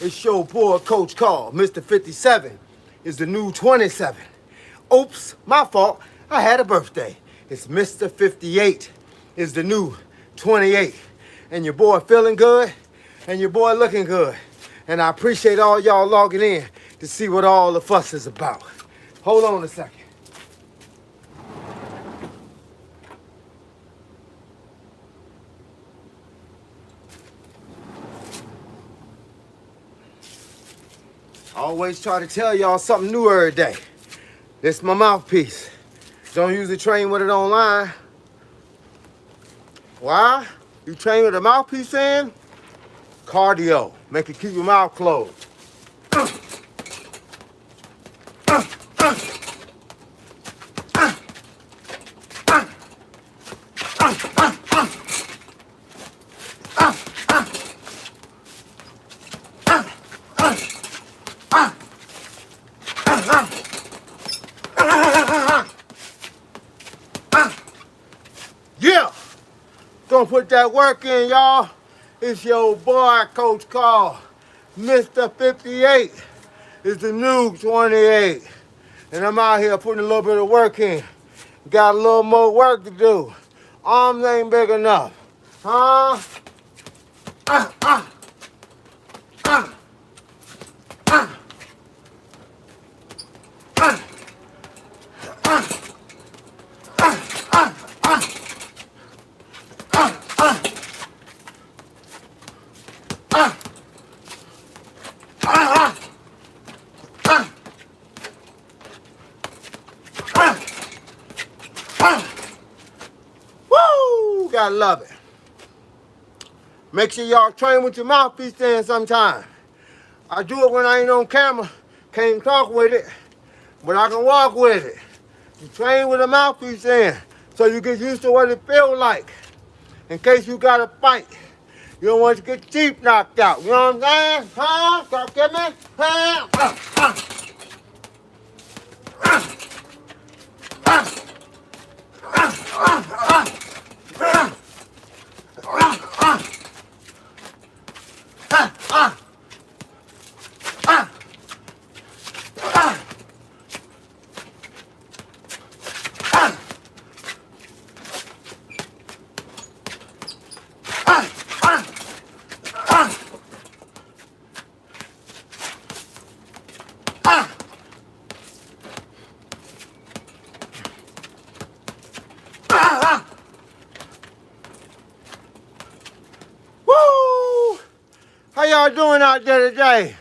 It's your boy, Coach Carl. Mr. 57 is the new 27. Oops, my fault. I had a birthday. It's Mr. 58 is the new 28. And your boy feeling good, and your boy looking good. And I appreciate all y'all logging in to see what all the fuss is about. Hold on a second. I always try to tell y'all something new every day. This is my mouthpiece. Don't usually train with it online. Why? You train with a mouthpiece in? Cardio. Make it keep your mouth closed. Yeah! Gonna put that work in, y'all. It's your boy, Coach Carl. Mr. 58 is the new 28. And I'm out here putting a little bit of work in. Got a little more work to do. Arms ain't big enough. Huh? Woo! Gotta love it. Make sure y'all train with your mouthpiece in sometime. I do it when I ain't on camera. Can't talk with it, but I can walk with it. You train with a mouthpiece in so you get used to what it feels like. In case you gotta fight. You don't want to get your teeth knocked out. You know what I'm saying? Huh? Talk to me? Huh? Woo! How y'all doing out there today?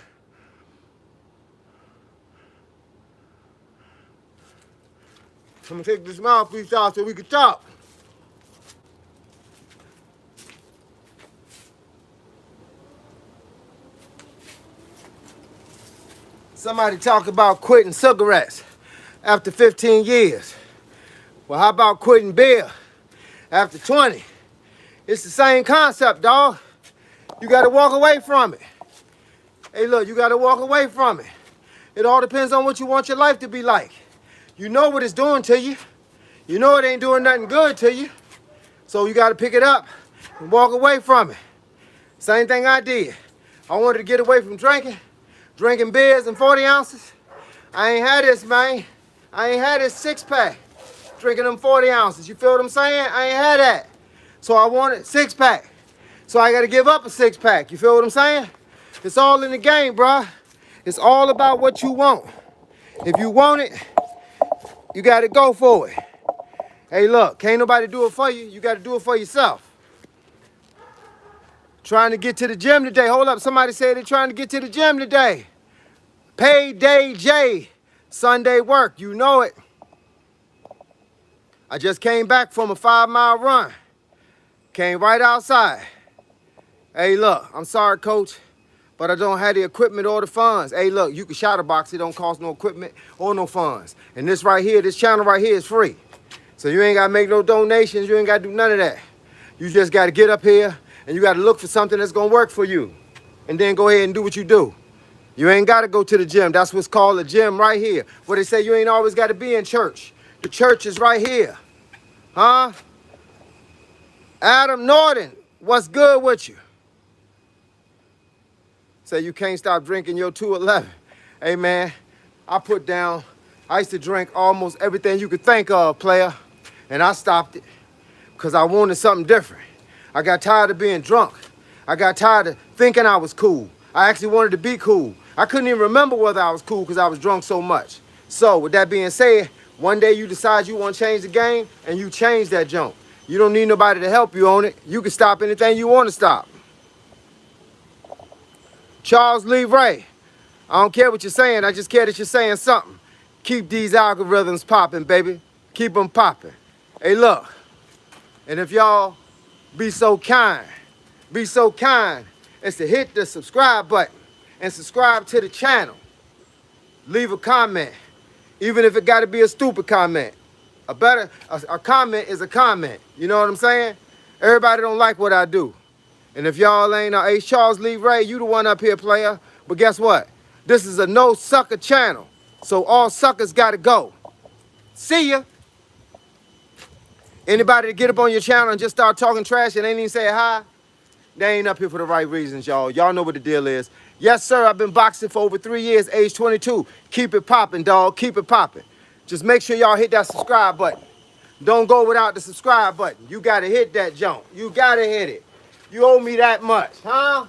I'm gonna take this mouthpiece out so we can talk. Somebody talk about quitting cigarettes after 15 years. Well, how about quitting beer after 20? It's the same concept, dog. You gotta walk away from it. Hey, look, you gotta walk away from it. It all depends on what you want your life to be like. You know what it's doing to you. You know it ain't doing nothing good to you. So you gotta pick it up and walk away from it. Same thing I did. I wanted to get away from drinking beers in 40 ounces. I ain't had this, man. I ain't had this 6-pack. Drinking them 40 ounces. You feel what I'm saying? I ain't had that. So I wanted 6-pack. So I gotta give up a 6-pack. You feel what I'm saying? It's all in the game, bruh. It's all about what you want. If you want it, you gotta go for it. Hey, look, can't nobody do it for you. You gotta do it for yourself. Trying to get to the gym today. Hold up, somebody said they're trying to get to the gym today. Payday J, Sunday work, you know it. I just came back from a 5-mile run. Came right outside. Hey, look, I'm sorry, coach, but I don't have the equipment or the funds. Hey, look, you can shadow box. It don't cost no equipment or no funds. And this right here, this channel right here is free. So you ain't got to make no donations. You ain't got to do none of that. You just got to get up here and you got to look for something that's going to work for you. And then go ahead and do what you do. You ain't got to go to the gym. That's what's called a gym right here. Where they say you ain't always got to be in church. The church is right here. Huh? Adam Norton, what's good with you? Say you can't stop drinking your 211. Hey man, I used to drink almost everything you could think of, player. And I stopped it because I wanted something different. I got tired of being drunk. I got tired of thinking I was cool. I actually wanted to be cool. I couldn't even remember whether I was cool because I was drunk so much. So with that being said, one day you decide you want to change the game and you change that junk. You don't need nobody to help you on it. You can stop anything you want to stop. Charles Lee Ray. I don't care what you're saying. I just care that you're saying something. Keep these algorithms popping, baby. Keep them popping. Hey, look. And if y'all be so kind as to hit the subscribe button and subscribe to the channel. Leave a comment, even if it got to be a stupid comment. A comment is a comment. You know what I'm saying? Everybody don't like what I do. And if y'all ain't hey, Charles Lee Ray, you the one up here, player. But guess what? This is a no sucker channel. So all suckers gotta go. See ya. Anybody to get up on your channel and just start talking trash and ain't even say hi, they ain't up here for the right reasons, y'all. Y'all know what the deal is. Yes, sir, I've been boxing for over 3 years, age 22. Keep it popping, dog. Keep it popping. Just make sure y'all hit that subscribe button. Don't go without the subscribe button. You gotta hit that junk. You gotta hit it. You owe me that much, huh?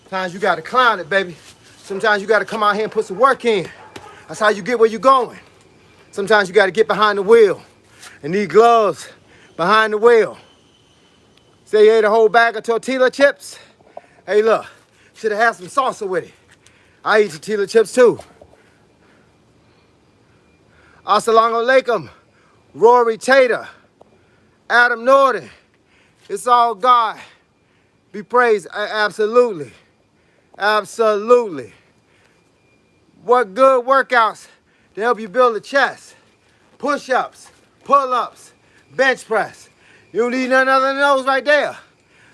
Sometimes you gotta clown it, baby. Sometimes you gotta come out here and put some work in. That's how you get where you're going. Sometimes you gotta get behind the wheel and need gloves behind the wheel. Say you ate a whole bag of tortilla chips. Hey, look, should have had some salsa with it. I eat tortilla chips too. Assalamu alaikum, Rory Tater, Adam Norton. It's all God. Be praised, absolutely. Absolutely. What good workouts to help you build a chest? Push-ups, pull-ups, bench press. You don't need none other than those right there.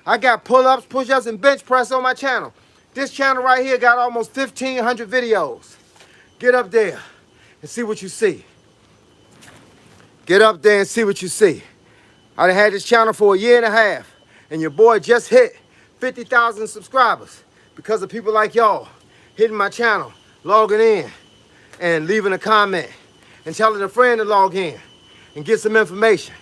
I got pull-ups, push-ups, and bench press on my channel. This channel right here got almost 1,500 videos. Get up there and see what you see. Get up there and see what you see. I done had this channel for 1.5 years, and your boy just hit 50,000 subscribers because of people like y'all hitting my channel, logging in, and leaving a comment, and telling a friend to log in and get some information.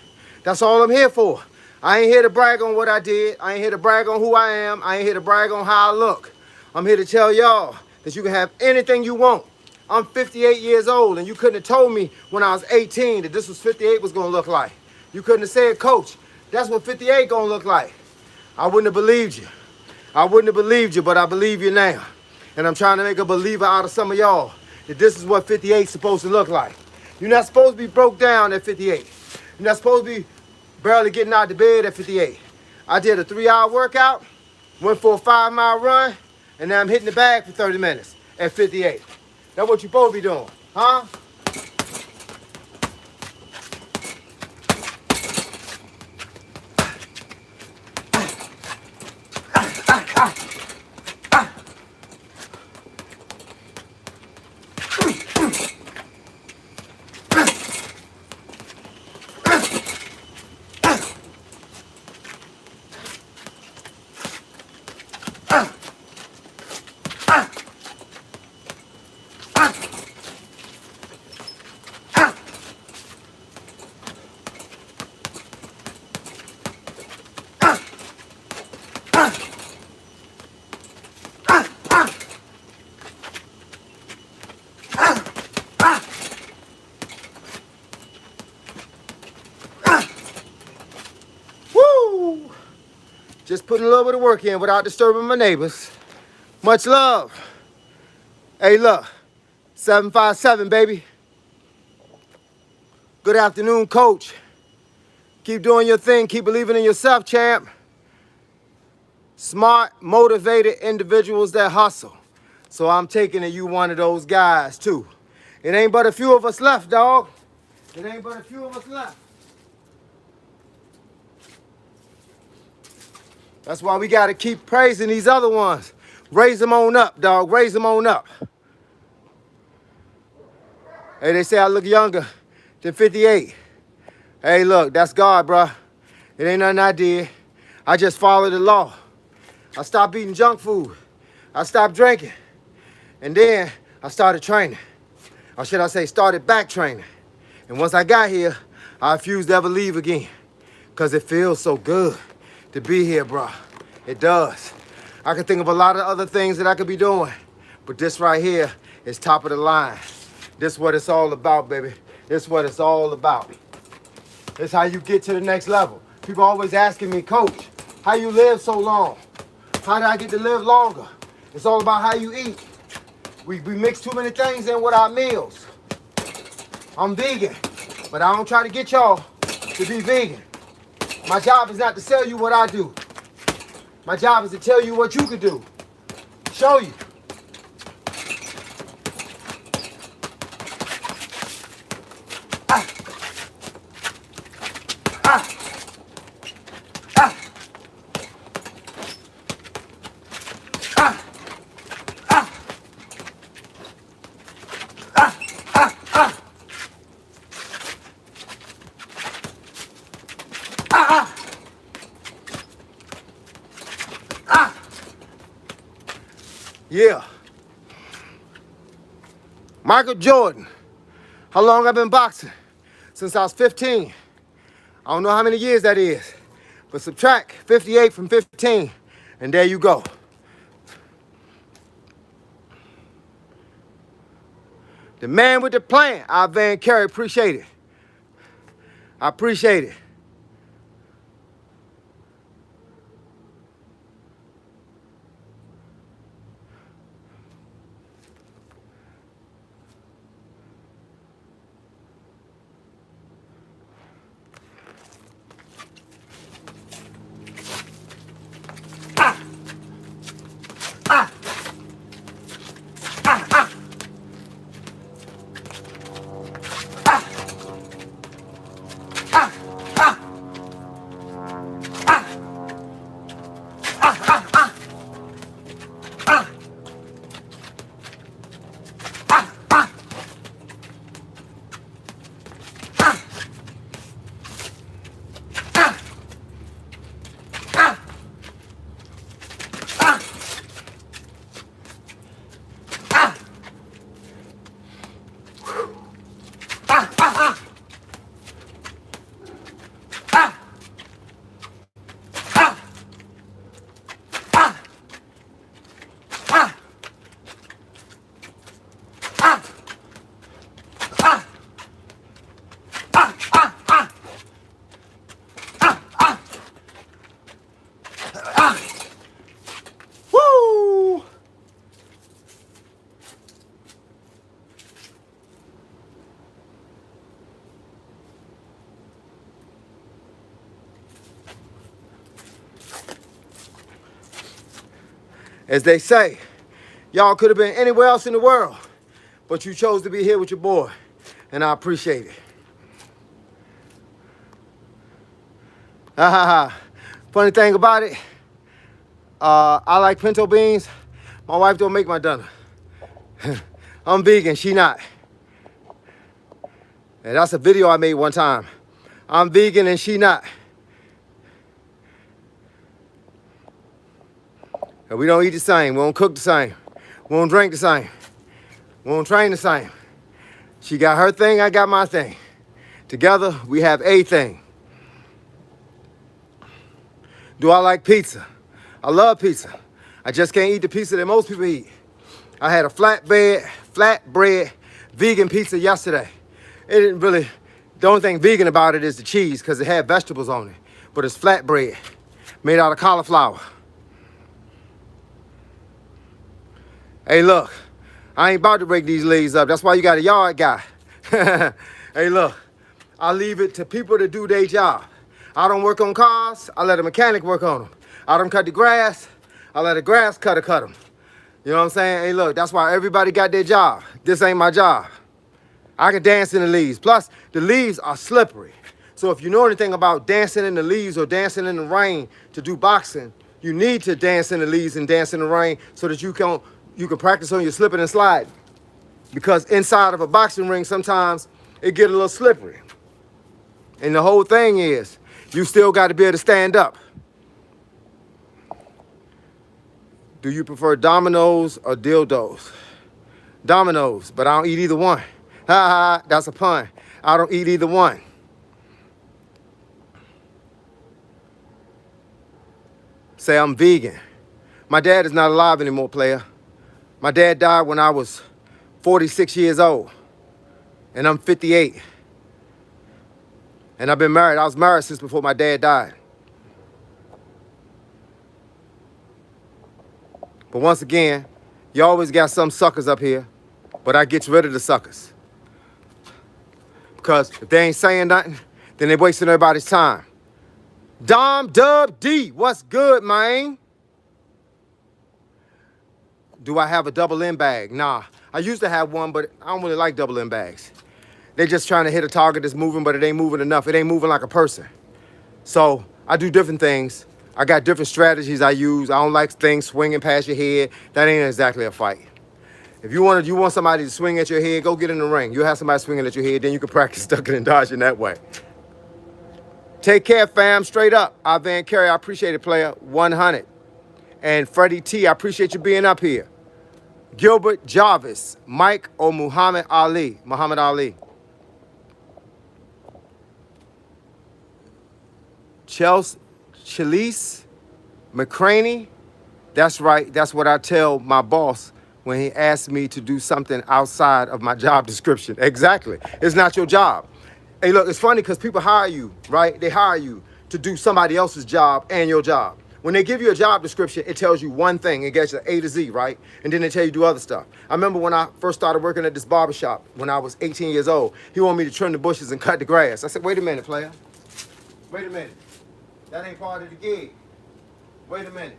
That's all I'm here for. I ain't here to brag on what I did. I ain't here to brag on who I am. I ain't here to brag on how I look. I'm here to tell y'all that you can have anything you want. I'm 58 years old, and you couldn't have told me when I was 18 that this was 58 was gonna look like. You couldn't have said, Coach, that's what 58 gonna look like. I wouldn't have believed you. I wouldn't have believed you, but I believe you now. And I'm trying to make a believer out of some of y'all that this is what 58 is supposed to look like. You're not supposed to be broke down at 58. You're not supposed to be barely getting out of bed at 58. I did a 3-hour workout, went for a 5-mile run, and now I'm hitting the bag for 30 minutes at 58. That's what you're supposed to be doing, huh? Just putting a little bit of work in without disturbing my neighbors. Much love. Hey, look, 757, baby. Good afternoon, coach. Keep doing your thing. Keep believing in yourself, champ. Smart, motivated individuals that hustle. So I'm taking it you one of those guys too. It ain't but a few of us left, dog. It ain't but a few of us left. That's why we gotta keep praising these other ones. Raise them on up, dog. Raise them on up. Hey, they say I look younger than 58. Hey, look, that's God, bruh. It ain't nothing I did. I just followed the law. I stopped eating junk food. I stopped drinking. And then I started training. Or should I say, started back training. And once I got here, I refused to ever leave again. Because it feels so good to be here, bruh. It does. I can think of a lot of other things that I could be doing. But this right here is top of the line. This is what it's all about, baby. This is what it's all about. It's how you get to the next level. People always asking me, Coach, how you live so long? How did I get to live longer? It's all about how you eat. We mix too many things in with our meals. I'm vegan, but I don't try to get y'all to be vegan. My job is not to sell you what I do. My job is to tell you what you could do. Show you. Yeah. Michael Jordan. How long I've been boxing? Since I was 15. I don't know how many years that is. But subtract 58 from 15, and there you go. The man with the plan, Van Carey, appreciate it. I appreciate it. Woo! As they say, y'all could have been anywhere else in the world, but you chose to be here with your boy, and I appreciate it. Ha ha ha. Funny thing about it, I like pinto beans. My wife don't make my dinner. I'm vegan, she not. And that's a video I made one time. I'm vegan and she not. And we don't eat the same. We don't cook the same. We don't drink the same. We don't train the same. She got her thing, I got my thing. Together, we have a thing. Do I like pizza? I love pizza. I just can't eat the pizza that most people eat. I had a flatbread vegan pizza yesterday. It didn't really, the only thing vegan about it is the cheese because it had vegetables on it. But it's flatbread made out of cauliflower. Hey, look, I ain't about to break these legs up. That's why you got a yard guy. Hey, look, I leave it to people to do their job. I don't work on cars. I let a mechanic work on them. I don't cut the grass. I let a grass cutter cut them. You know what I'm saying? Hey, look, that's why everybody got their job. This ain't my job. I can dance in the leaves. Plus, the leaves are slippery. So if you know anything about dancing in the leaves or dancing in the rain to do boxing, you need to dance in the leaves and dance in the rain so that you can practice on your slipping and sliding. Because inside of a boxing ring, sometimes it get a little slippery. And the whole thing is, you still got to be able to stand up. Do you prefer Domino's or dildos? Domino's, but I don't eat either one. Ha ha, that's a pun. I don't eat either one. Say I'm vegan. My dad is not alive anymore, player. My dad died when I was 46 years old, and I'm 58. And I've been married. I was married since before my dad died. But once again, you always got some suckers up here, but I get rid of the suckers. Because if they ain't saying nothing, then they're wasting everybody's time. Dom Dub D, what's good, man? Do I have a double M bag? Nah, I used to have one, but I don't really like double M bags. They're just trying to hit a target that's moving, but it ain't moving enough. It ain't moving like a person. So I do different things. I got different strategies I use. I don't like things swinging past your head. That ain't exactly a fight. If you want somebody to swing at your head, go get in the ring. You'll have somebody swinging at your head, then you can practice ducking and dodging that way. Take care, fam. Straight up. Ivan Carey, I appreciate it, player. 100. And Freddie T, I appreciate you being up here. Gilbert Jarvis, Mike or Muhammad Ali? Muhammad Ali. Chalise McCraney. That's right. That's what I tell my boss when he asks me to do something outside of my job description. Exactly. It's not your job. Hey, look, it's funny because people hire you, right? They hire you to do somebody else's job and your job. When they give you a job description, it tells you one thing. It gets you A to Z, right? And then they tell you to do other stuff. I remember when I first started working at this barbershop when I was 18 years old, he wanted me to trim the bushes and cut the grass. I said, wait a minute, player. Wait a minute. That ain't part of the gig. Wait a minute.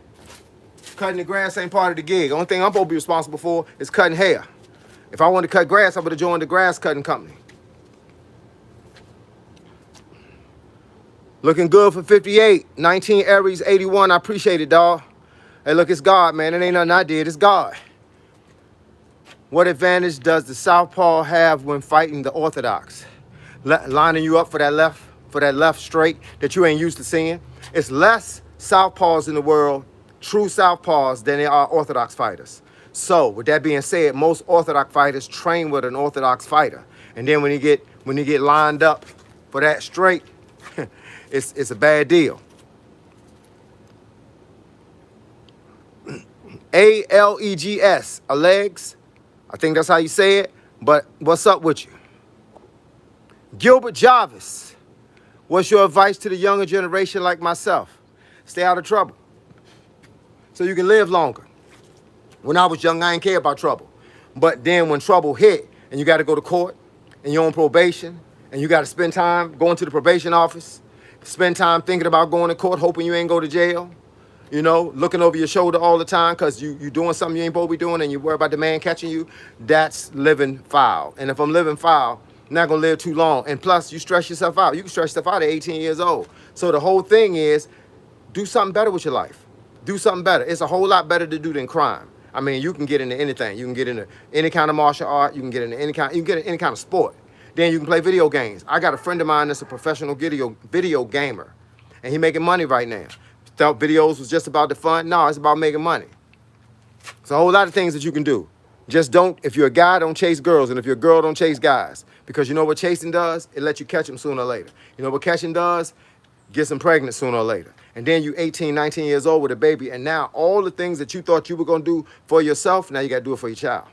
Cutting the grass ain't part of the gig. The only thing I'm supposed to be responsible for is cutting hair. If I wanted to cut grass, I would have joined the grass cutting company. Looking good for 58. 19 Aries 81. I appreciate it, dawg. Hey, look, it's God, man. It ain't nothing I did. It's God. What advantage does the southpaw have when fighting the orthodox? Lining you up for that left straight that you ain't used to seeing. It's less southpaws in the world, true southpaws, than there are orthodox fighters. So, with that being said, most orthodox fighters train with an orthodox fighter. And then when you get lined up for that straight, it's a bad deal. Alegs, Alegs. I think that's how you say it. But what's up with you? Gilbert Jarvis. What's your advice to the younger generation like myself? Stay out of trouble so you can live longer. When I was young, I didn't care about trouble. But then when trouble hit and you got to go to court and you're on probation and you got to spend time going to the probation office, spend time thinking about going to court, hoping you ain't go to jail, you know, looking over your shoulder all the time because you doing something you ain't supposed to be doing and you worry about the man catching you, that's living foul. And if I'm living foul, I'm not going to live too long. And plus, you stress yourself out. You can stress yourself out at 18 years old. So the whole thing is, do something better with your life. Do something better. It's a whole lot better to do than crime. I mean, you can get into anything. You can get into any kind of martial art. You can get into any kind of sport. Then you can play video games. I got a friend of mine that's a professional video gamer, and he making money right now. Thought videos was just about the fun. No, it's about making money. It's a whole lot of things that you can do. Just don't, if you're a guy, don't chase girls, and if you're a girl, don't chase guys. Because you know what chasing does? It lets you catch them sooner or later. You know what catching does? Gets them pregnant sooner or later. And then you 18, 19 years old with a baby, and now all the things that you thought you were going to do for yourself, now you got to do it for your child.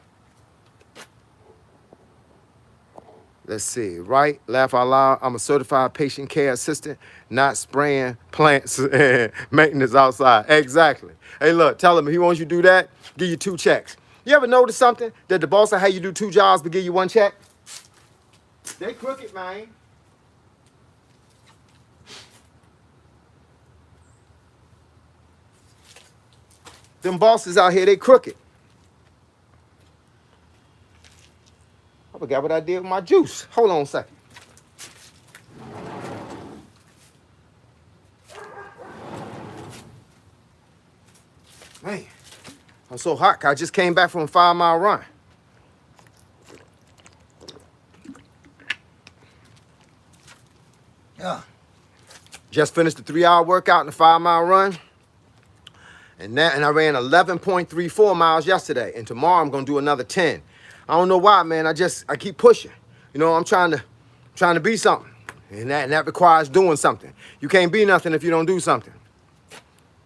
Let's see, right? Laugh out loud. I'm a certified patient care assistant, not spraying plants and maintenance outside. Exactly. Hey, look, tell him if he wants you to do that, give you 2 checks. You ever notice something? That the boss will have you do 2 jobs but give you 1 check? They crooked, man. Them bosses out here, they crooked. forgot what I did with my juice. Hold on a second. Man, I'm so hot. I just came back from a 5-mile run. Yeah. Just finished the 3-hour workout and the 5-mile run. And I ran 11.34 miles yesterday. And tomorrow I'm gonna do another 10. I don't know why, man. I keep pushing. You know, I'm trying to be something. And that requires doing something. You can't be nothing if you don't do something.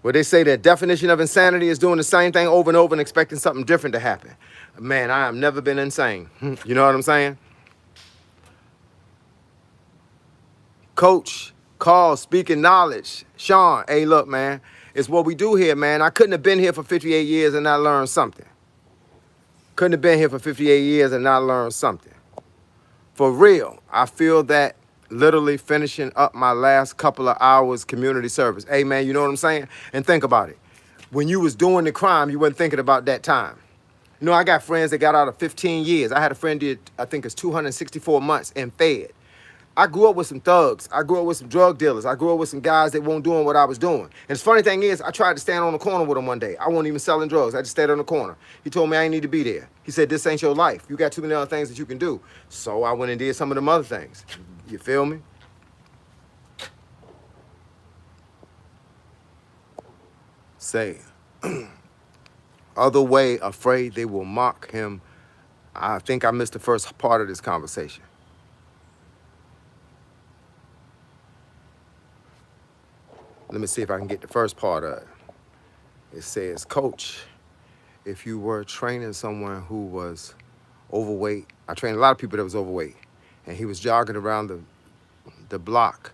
Well, they say the definition of insanity is doing the same thing over and over and expecting something different to happen. Man, I have never been insane. You know what I'm saying? Coach, Carl, speaking knowledge. Sean, hey, look, man, it's what we do here, man. I couldn't have been here for 58 years and not learned something. Couldn't have been here for 58 years and not learned something. For real, I feel that literally finishing up my last couple of hours community service. Hey, man, you know what I'm saying? And think about it. When you was doing the crime, you wasn't thinking about that time. You know, I got friends that got out of 15 years. I had a friend did, I think it's 264 months and fed. I grew up with some thugs. I grew up with some drug dealers. I grew up with some guys that weren't doing what I was doing. And the funny thing is, I tried to stand on the corner with him one day. I wasn't even selling drugs. I just stayed on the corner. He told me I didn't need to be there. He said, this ain't your life. You got too many other things that you can do. So I went and did some of them other things. You feel me? Say, other way, afraid they will mock him. I think I missed the first part of this conversation. Let me see if I can get the first part of it. It says, Coach, if you were training someone who was overweight, I trained a lot of people that was overweight, and he was jogging around the block,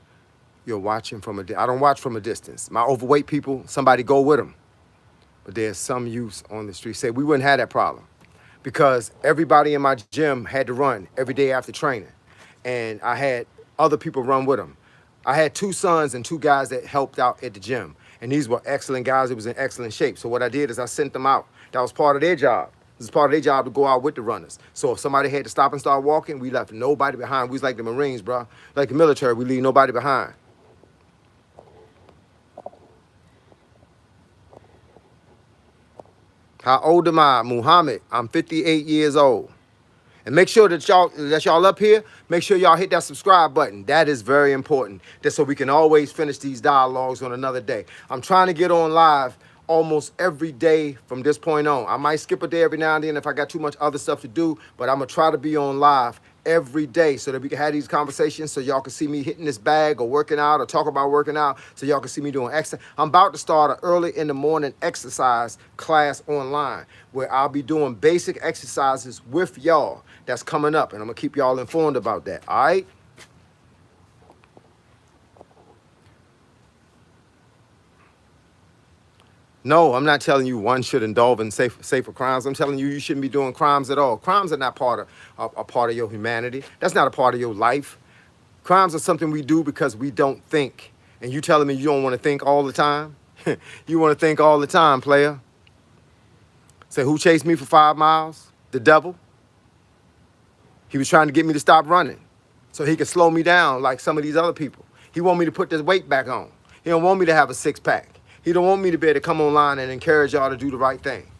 you're watching from I don't watch from a distance. My overweight people, somebody go with them. But there's some youths on the street. Say, we wouldn't have that problem because everybody in my gym had to run every day after training, and I had other people run with them. I had 2 sons and 2 guys that helped out at the gym. And these were excellent guys that was in excellent shape. So what I did is I sent them out. That was part of their job. This is part of their job to go out with the runners. So if somebody had to stop and start walking, we left nobody behind. We was like the Marines, bro. Like the military, we leave nobody behind. How old am I? Muhammad, I'm 58 years old. And make sure that y'all up here, make sure y'all hit that subscribe button. That is very important. That's so we can always finish these dialogues on another day. I'm trying to get on live almost every day from this point on. I might skip a day every now and then if I got too much other stuff to do, but I'm going to try to be on live every day so that we can have these conversations so y'all can see me hitting this bag or working out or talk about working out so y'all can see me doing exercise. I'm about to start an early in the morning exercise class online where I'll be doing basic exercises with y'all. That's coming up, and I'm going to keep y'all informed about that, all right? No, I'm not telling you one should indulge in safer crimes. I'm telling you shouldn't be doing crimes at all. Crimes are not part of a part of your humanity. That's not a part of your life. Crimes are something we do because we don't think. And you telling me you don't want to think all the time? You want to think all the time, player. Say, who chased me for 5 miles? The devil. He was trying to get me to stop running so he could slow me down like some of these other people. He want me to put this weight back on. He don't want me to have a 6-pack. He don't want me to be able to come online and encourage y'all to do the right thing.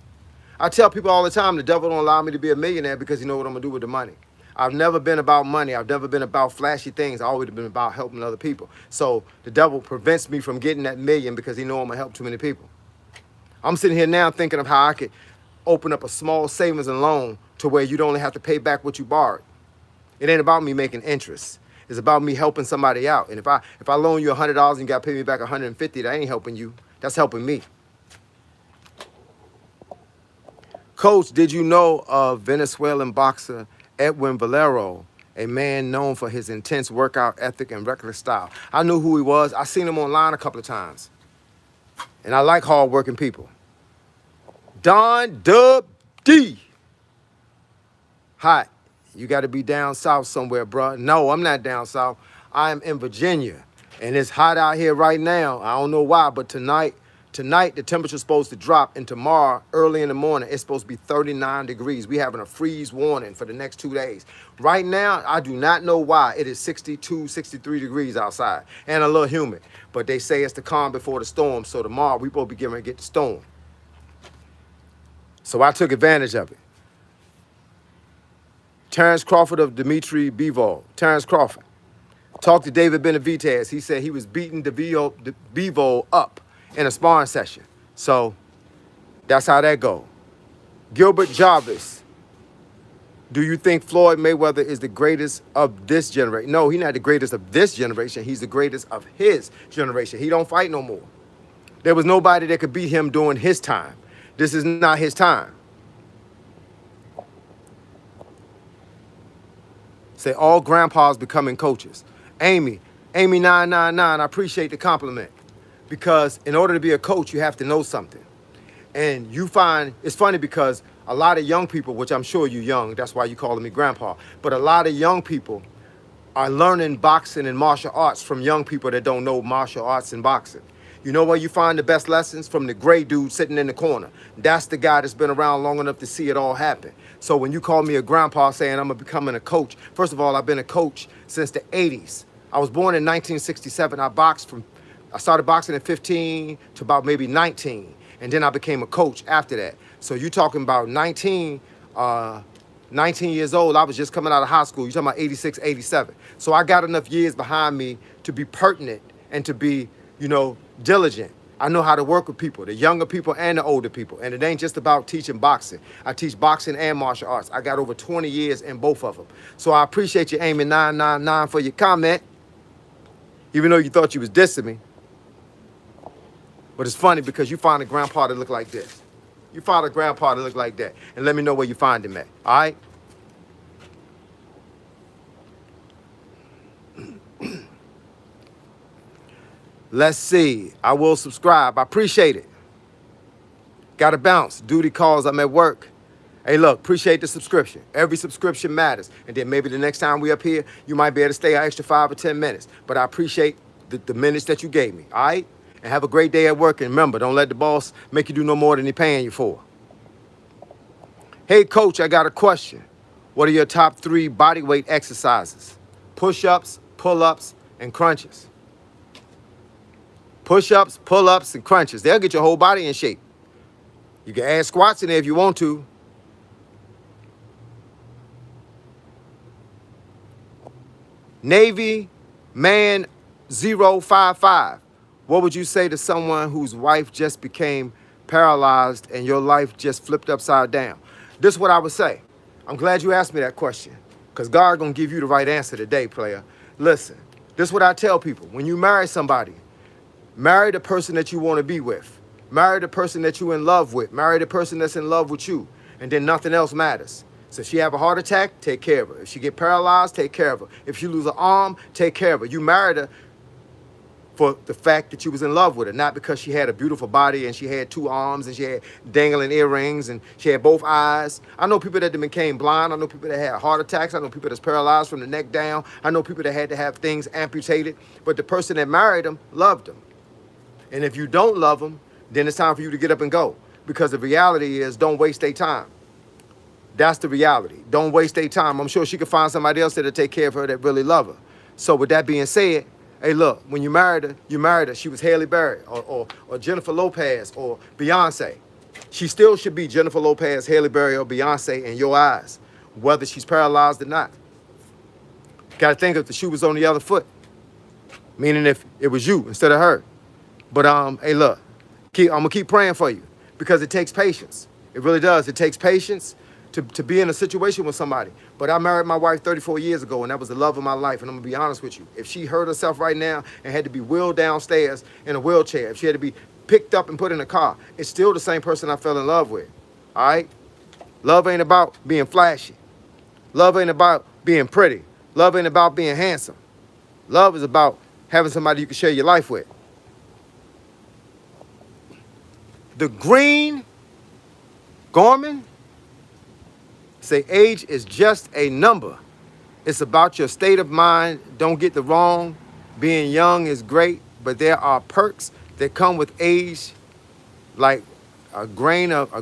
I tell people all the time, the devil don't allow me to be a millionaire because he know what I'm going to do with the money. I've never been about money. I've never been about flashy things. I've always been about helping other people. So the devil prevents me from getting that million because he know I'm going to help too many people. I'm sitting here now thinking of how I could open up a small savings and loan to where you'd only have to pay back what you borrowed. It ain't about me making interest. It's about me helping somebody out. And if I loan you $100 and you got to pay me back $150, that ain't helping you. That's helping me. Coach, did you know of Venezuelan boxer Edwin Valero, a man known for his intense workout ethic and reckless style? I knew who he was. I seen him online a couple of times. And I like hard-working people. Don Dub D. Hot. You got to be down south somewhere, bro. No, I'm not down south. I am in Virginia. And it's hot out here right now. I don't know why, but tonight Tonight, the temperature's supposed to drop, and tomorrow, early in the morning, it's supposed to be 39 degrees. We're having a freeze warning for the next 2 days. Right now, I do not know why it is 62, 63 degrees outside and a little humid. But they say it's the calm before the storm, so tomorrow we supposed to be getting ready to get the storm. So I took advantage of it. Terrence Crawford of Dimitri Bivol. Terrence Crawford. Talked to David Benavidez. He said he was beating Bivol up in a sparring session. So that's how that go. Gilbert Jarvis. Do you think Floyd Mayweather is the greatest of this generation? No, he's not the greatest of this generation. He's the greatest of his generation. He don't fight no more. There was nobody that could beat him during his time. This is not his time. Say all grandpas becoming coaches. Amy 999, I appreciate the compliment. Because in order to be a coach, you have to know something. And you find, it's funny because a lot of young people, which I'm sure you're young, that's why you're calling me grandpa, but a lot of young people are learning boxing and martial arts from young people that don't know martial arts and boxing. You know where you find the best lessons? From the gray dude sitting in the corner. That's the guy that's been around long enough to see it all happen. So when you call me a grandpa saying I'm becoming a coach, first of all, I've been a coach since the 80s. I was born in 1967. I started boxing at 15 to about maybe 19. And then I became a coach after that. So you're talking about 19 years old. I was just coming out of high school. You're talking about 86, 87. So I got enough years behind me to be pertinent and to be, diligent. I know how to work with people, the younger people and the older people. And it ain't just about teaching boxing. I teach boxing and martial arts. I got over 20 years in both of them. So I appreciate you, Amy 999, for your comment, even though you thought you was dissing me. But it's funny because you find a grandpa that look like this. You find a grandpa that look like that. And let me know where you find him at, all right? Let's see. I will subscribe. I appreciate it. Got to bounce. Duty calls. I'm at work. Hey, look, appreciate the subscription. Every subscription matters. And then maybe the next time we up here, you might be able to stay an extra 5 or 10 minutes. But I appreciate the minutes that you gave me, all right? And have a great day at work. And remember, don't let the boss make you do no more than he's paying you for. Hey, coach, I got a question. What are your top 3 bodyweight exercises? Push-ups, pull-ups, and crunches. Push-ups, pull-ups, and crunches. They'll get your whole body in shape. You can add squats in there if you want to. Navy Man 055. What would you say to someone whose wife just became paralyzed and your life just flipped upside down? This is what I would say. I'm glad you asked me that question because God gonna give you the right answer today, player. Listen, this is what I tell people. When you marry somebody, marry the person that you want to be with. Marry the person that you're in love with. Marry the person that's in love with you. And then nothing else matters. So if she have a heart attack, take care of her. If she get paralyzed, take care of her. If she lose an arm, take care of her. You married her for the fact that you was in love with her, not because she had a beautiful body and she had 2 arms and she had dangling earrings and she had both eyes. I know people that became blind. I know people that had heart attacks. I know people that's paralyzed from the neck down. I know people that had to have things amputated. But the person that married them loved them. And if you don't love them, then it's time for you to get up and go. Because the reality is, don't waste their time. That's the reality. Don't waste their time. I'm sure she could find somebody else that'll take care of her that really love her. So with that being said, hey, look, when you married her. She was Halle Berry or Jennifer Lopez or Beyonce. She still should be Jennifer Lopez, Halle Berry, or Beyonce in your eyes, whether she's paralyzed or not. Got to think if the shoe was on the other foot, meaning if it was you instead of her. But hey, look, I'm gonna keep praying for you because it takes patience. It really does. It takes patience to be in a situation with somebody. But I married my wife 34 years ago, and that was the love of my life. And I'm gonna be honest with you. If she hurt herself right now and had to be wheeled downstairs in a wheelchair, if she had to be picked up and put in a car, it's still the same person I fell in love with. All right? Love ain't about being flashy. Love ain't about being pretty. Love ain't about being handsome. Love is about having somebody you can share your life with. The Green Gorman say age is just a number. It's about your state of mind. Don't get the wrong. Being young is great, but there are perks that come with age like a grain of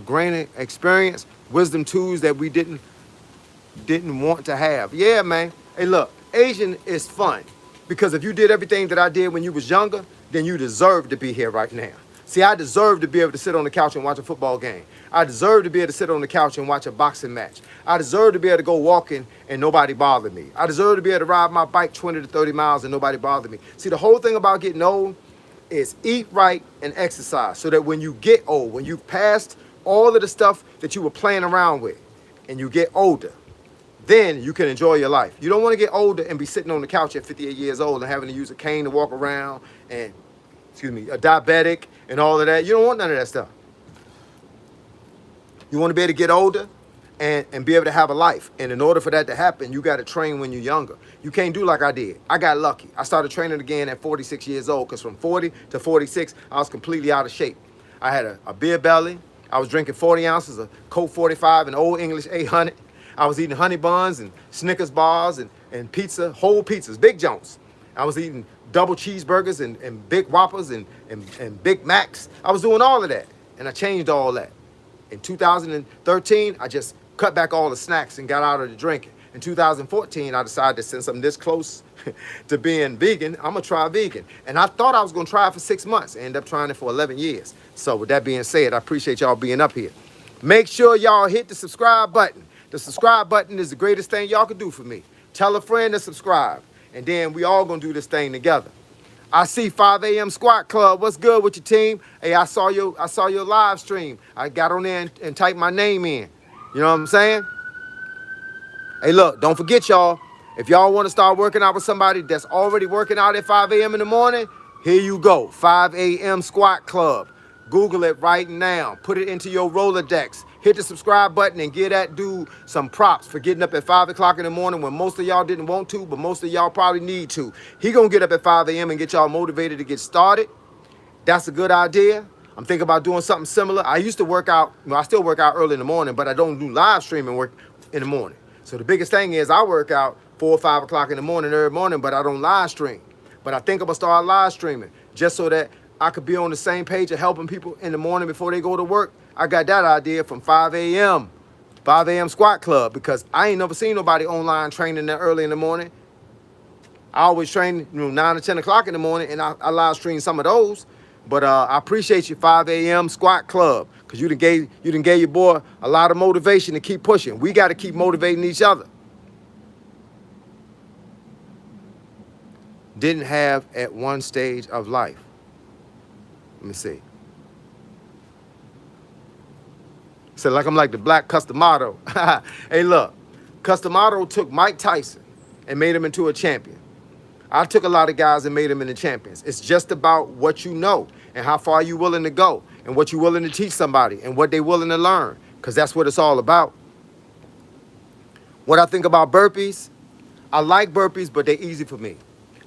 experience, wisdom tools that we didn't want to have. Yeah, man. Hey, look, Asian is fun because if you did everything that I did when you was younger, then you deserve to be here right now. See, I deserve to be able to sit on the couch and watch a football game. I deserve to be able to sit on the couch and watch a boxing match. I deserve to be able to go walking and nobody bother me. I deserve to be able to ride my bike 20 to 30 miles and nobody bother me. See, the whole thing about getting old is eat right and exercise so that when you get old, when you've passed all of the stuff that you were playing around with and you get older, then you can enjoy your life. You don't want to get older and be sitting on the couch at 58 years old and having to use a cane to walk around and, a diabetic and all of that. You don't want none of that stuff. You want to be able to get older and be able to have a life. And in order for that to happen, you got to train when you're younger. You can't do like I did. I got lucky. I started training again at 46 years old because from 40 to 46, I was completely out of shape. I had a beer belly. I was drinking 40 ounces of Coke 45 and Old English 800. I was eating honey buns and Snickers bars and pizza, whole pizzas, big joints. I was eating double cheeseburgers and big Whoppers and Big Macs. I was doing all of that, and I changed all that. In 2013, I just cut back all the snacks and got out of the drinking. In 2014, I decided that since I'm this close to being vegan, I'm gonna try vegan. And I thought I was gonna try it for 6 months. I ended up trying it for 11 years. So with that being said, I appreciate y'all being up here. Make sure y'all hit the subscribe button. The subscribe button is the greatest thing y'all can do for me. Tell a friend to subscribe, and then we all gonna do this thing together. I see 5 a.m. Squat Club. What's good with your team? Hey, I saw your live stream. I got on there and typed my name in. You know what I'm saying? Hey, look, don't forget, y'all. If y'all want to start working out with somebody that's already working out at 5 a.m. in the morning, here you go. 5 a.m. Squat Club. Google it right now. Put it into your Rolodex. Hit the subscribe button and give that dude some props for getting up at 5 o'clock in the morning when most of y'all didn't want to, but most of y'all probably need to. He gonna get up at 5 a.m. and get y'all motivated to get started. That's a good idea. I'm thinking about doing something similar. I used to work out, I still work out early in the morning, but I don't do live streaming work in the morning. So the biggest thing is I work out 4 or 5 o'clock in the morning every morning, but I don't live stream. But I think I'm gonna start live streaming just so that I could be on the same page of helping people in the morning before they go to work. I got that idea from 5 a.m. 5 a.m. Squat Club because I ain't never seen nobody online training that early in the morning. I always train 9 or 10 o'clock in the morning, and I live stream some of those. But I appreciate you, 5 a.m. Squat Club, because you done gave your boy a lot of motivation to keep pushing. We got to keep motivating each other. Didn't have at one stage of life. Let me see. So like I'm like the black Customato. Hey, look, Customato took Mike Tyson and made him into a champion. I took a lot of guys and made them into champions. It's just about what you know and how far you're willing to go and what you're willing to teach somebody and what they're willing to learn, because that's what it's all about. What I think about burpees, I like burpees, but they're easy for me.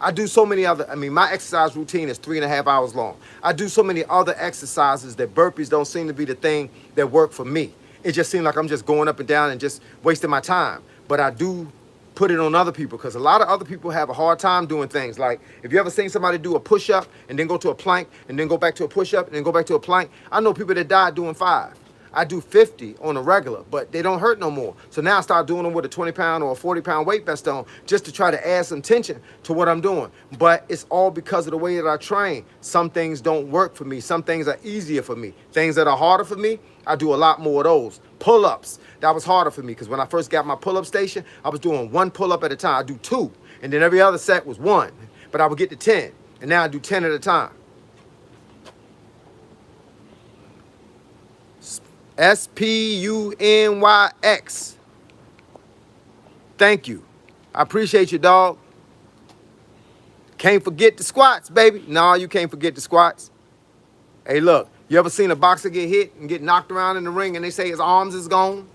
I do so many other, my exercise routine is 3.5 hours long. I do so many other exercises that burpees don't seem to be the thing that work for me. It just seems like I'm just going up and down and just wasting my time. But I do put it on other people because a lot of other people have a hard time doing things. Like if you ever seen somebody do a push-up and then go to a plank and then go back to a push-up and then go back to a plank, I know people that died doing 5. I do 50 on a regular, but they don't hurt no more. So now I start doing them with a 20-pound or a 40-pound weight vest on just to try to add some tension to what I'm doing. But it's all because of the way that I train. Some things don't work for me. Some things are easier for me. Things that are harder for me, I do a lot more of those. Pull-ups, that was harder for me because when I first got my pull-up station, I was doing 1 pull-up at a time. I do 2, and then every other set was 1. But I would get to 10, and now I do 10 at a time. SPUNYX. Thank you. I appreciate you, dog. Can't forget the squats, baby. No, you can't forget the squats. Hey, look, you ever seen a boxer get hit and get knocked around in the ring and they say his arms is gone,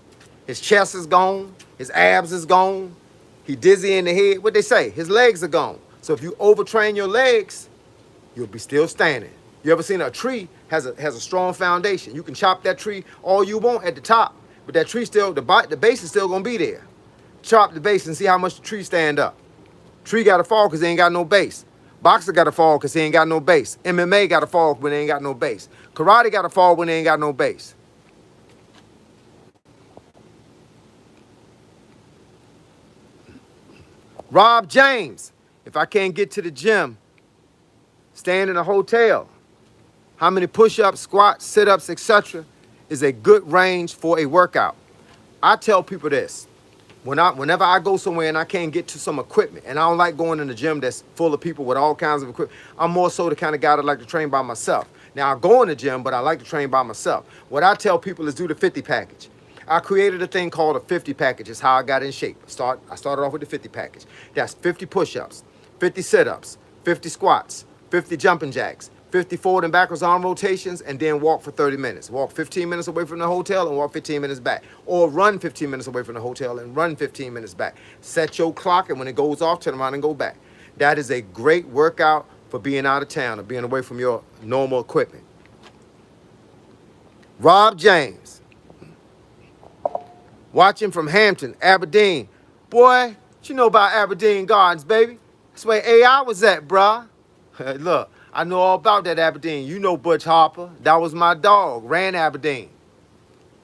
his chest is gone, his abs is gone, he dizzy in the head? What they say? His legs are gone. So if you overtrain your legs, you'll be still standing. You ever seen a tree has a strong foundation? You can chop that tree all you want at the top, but that tree still, the base is still gonna be there. Chop the base and see how much the tree stand up. Tree gotta fall because they ain't got no base. Boxer got to fall because he ain't got no base. MMA got to fall when they ain't got no base. Karate got to fall when they ain't got no base. Rob James, if I can't get to the gym, staying in a hotel, how many push-ups, squats, sit-ups, etc. is a good range for a workout. I tell people this. Whenever I go somewhere and I can't get to some equipment, and I don't like going in the gym that's full of people with all kinds of equipment, I'm more so the kind of guy that like to train by myself. Now, I go in the gym, but I like to train by myself. What I tell people is do the 50 package. I created a thing called a 50 package. It's how I got in shape. I started off with the 50 package. That's 50 push-ups, 50 sit-ups, 50 squats, 50 jumping jacks, 50 forward and backwards arm rotations, and then walk for 30 minutes. Walk 15 minutes away from the hotel and walk 15 minutes back. Or run 15 minutes away from the hotel and run 15 minutes back. Set your clock, and when it goes off, turn around and go back. That is a great workout for being out of town or being away from your normal equipment. Rob James. Watching from Hampton, Aberdeen. Boy, what you know about Aberdeen Gardens, baby? That's where AI was at, bruh. Look, I know all about that Aberdeen. You know Butch Harper. That was my dog, ran Aberdeen.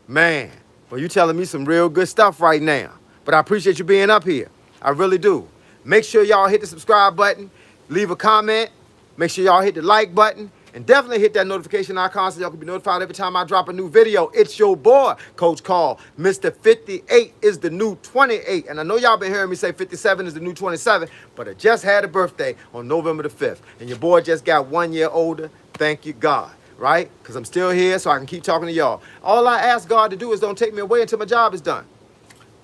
Man, well, you telling me some real good stuff right now. But I appreciate you being up here. I really do. Make sure y'all hit the subscribe button, leave a comment, make sure y'all hit the like button, and definitely hit that notification icon so y'all can be notified every time I drop a new video. It's your boy, Coach Carl. Mr. 58 is the new 28. And I know y'all been hearing me say 57 is the new 27, but I just had a birthday on November the 5th. And your boy just got 1 year older. Thank you, God. Right? Because I'm still here so I can keep talking to y'all. All I ask God to do is don't take me away until my job is done.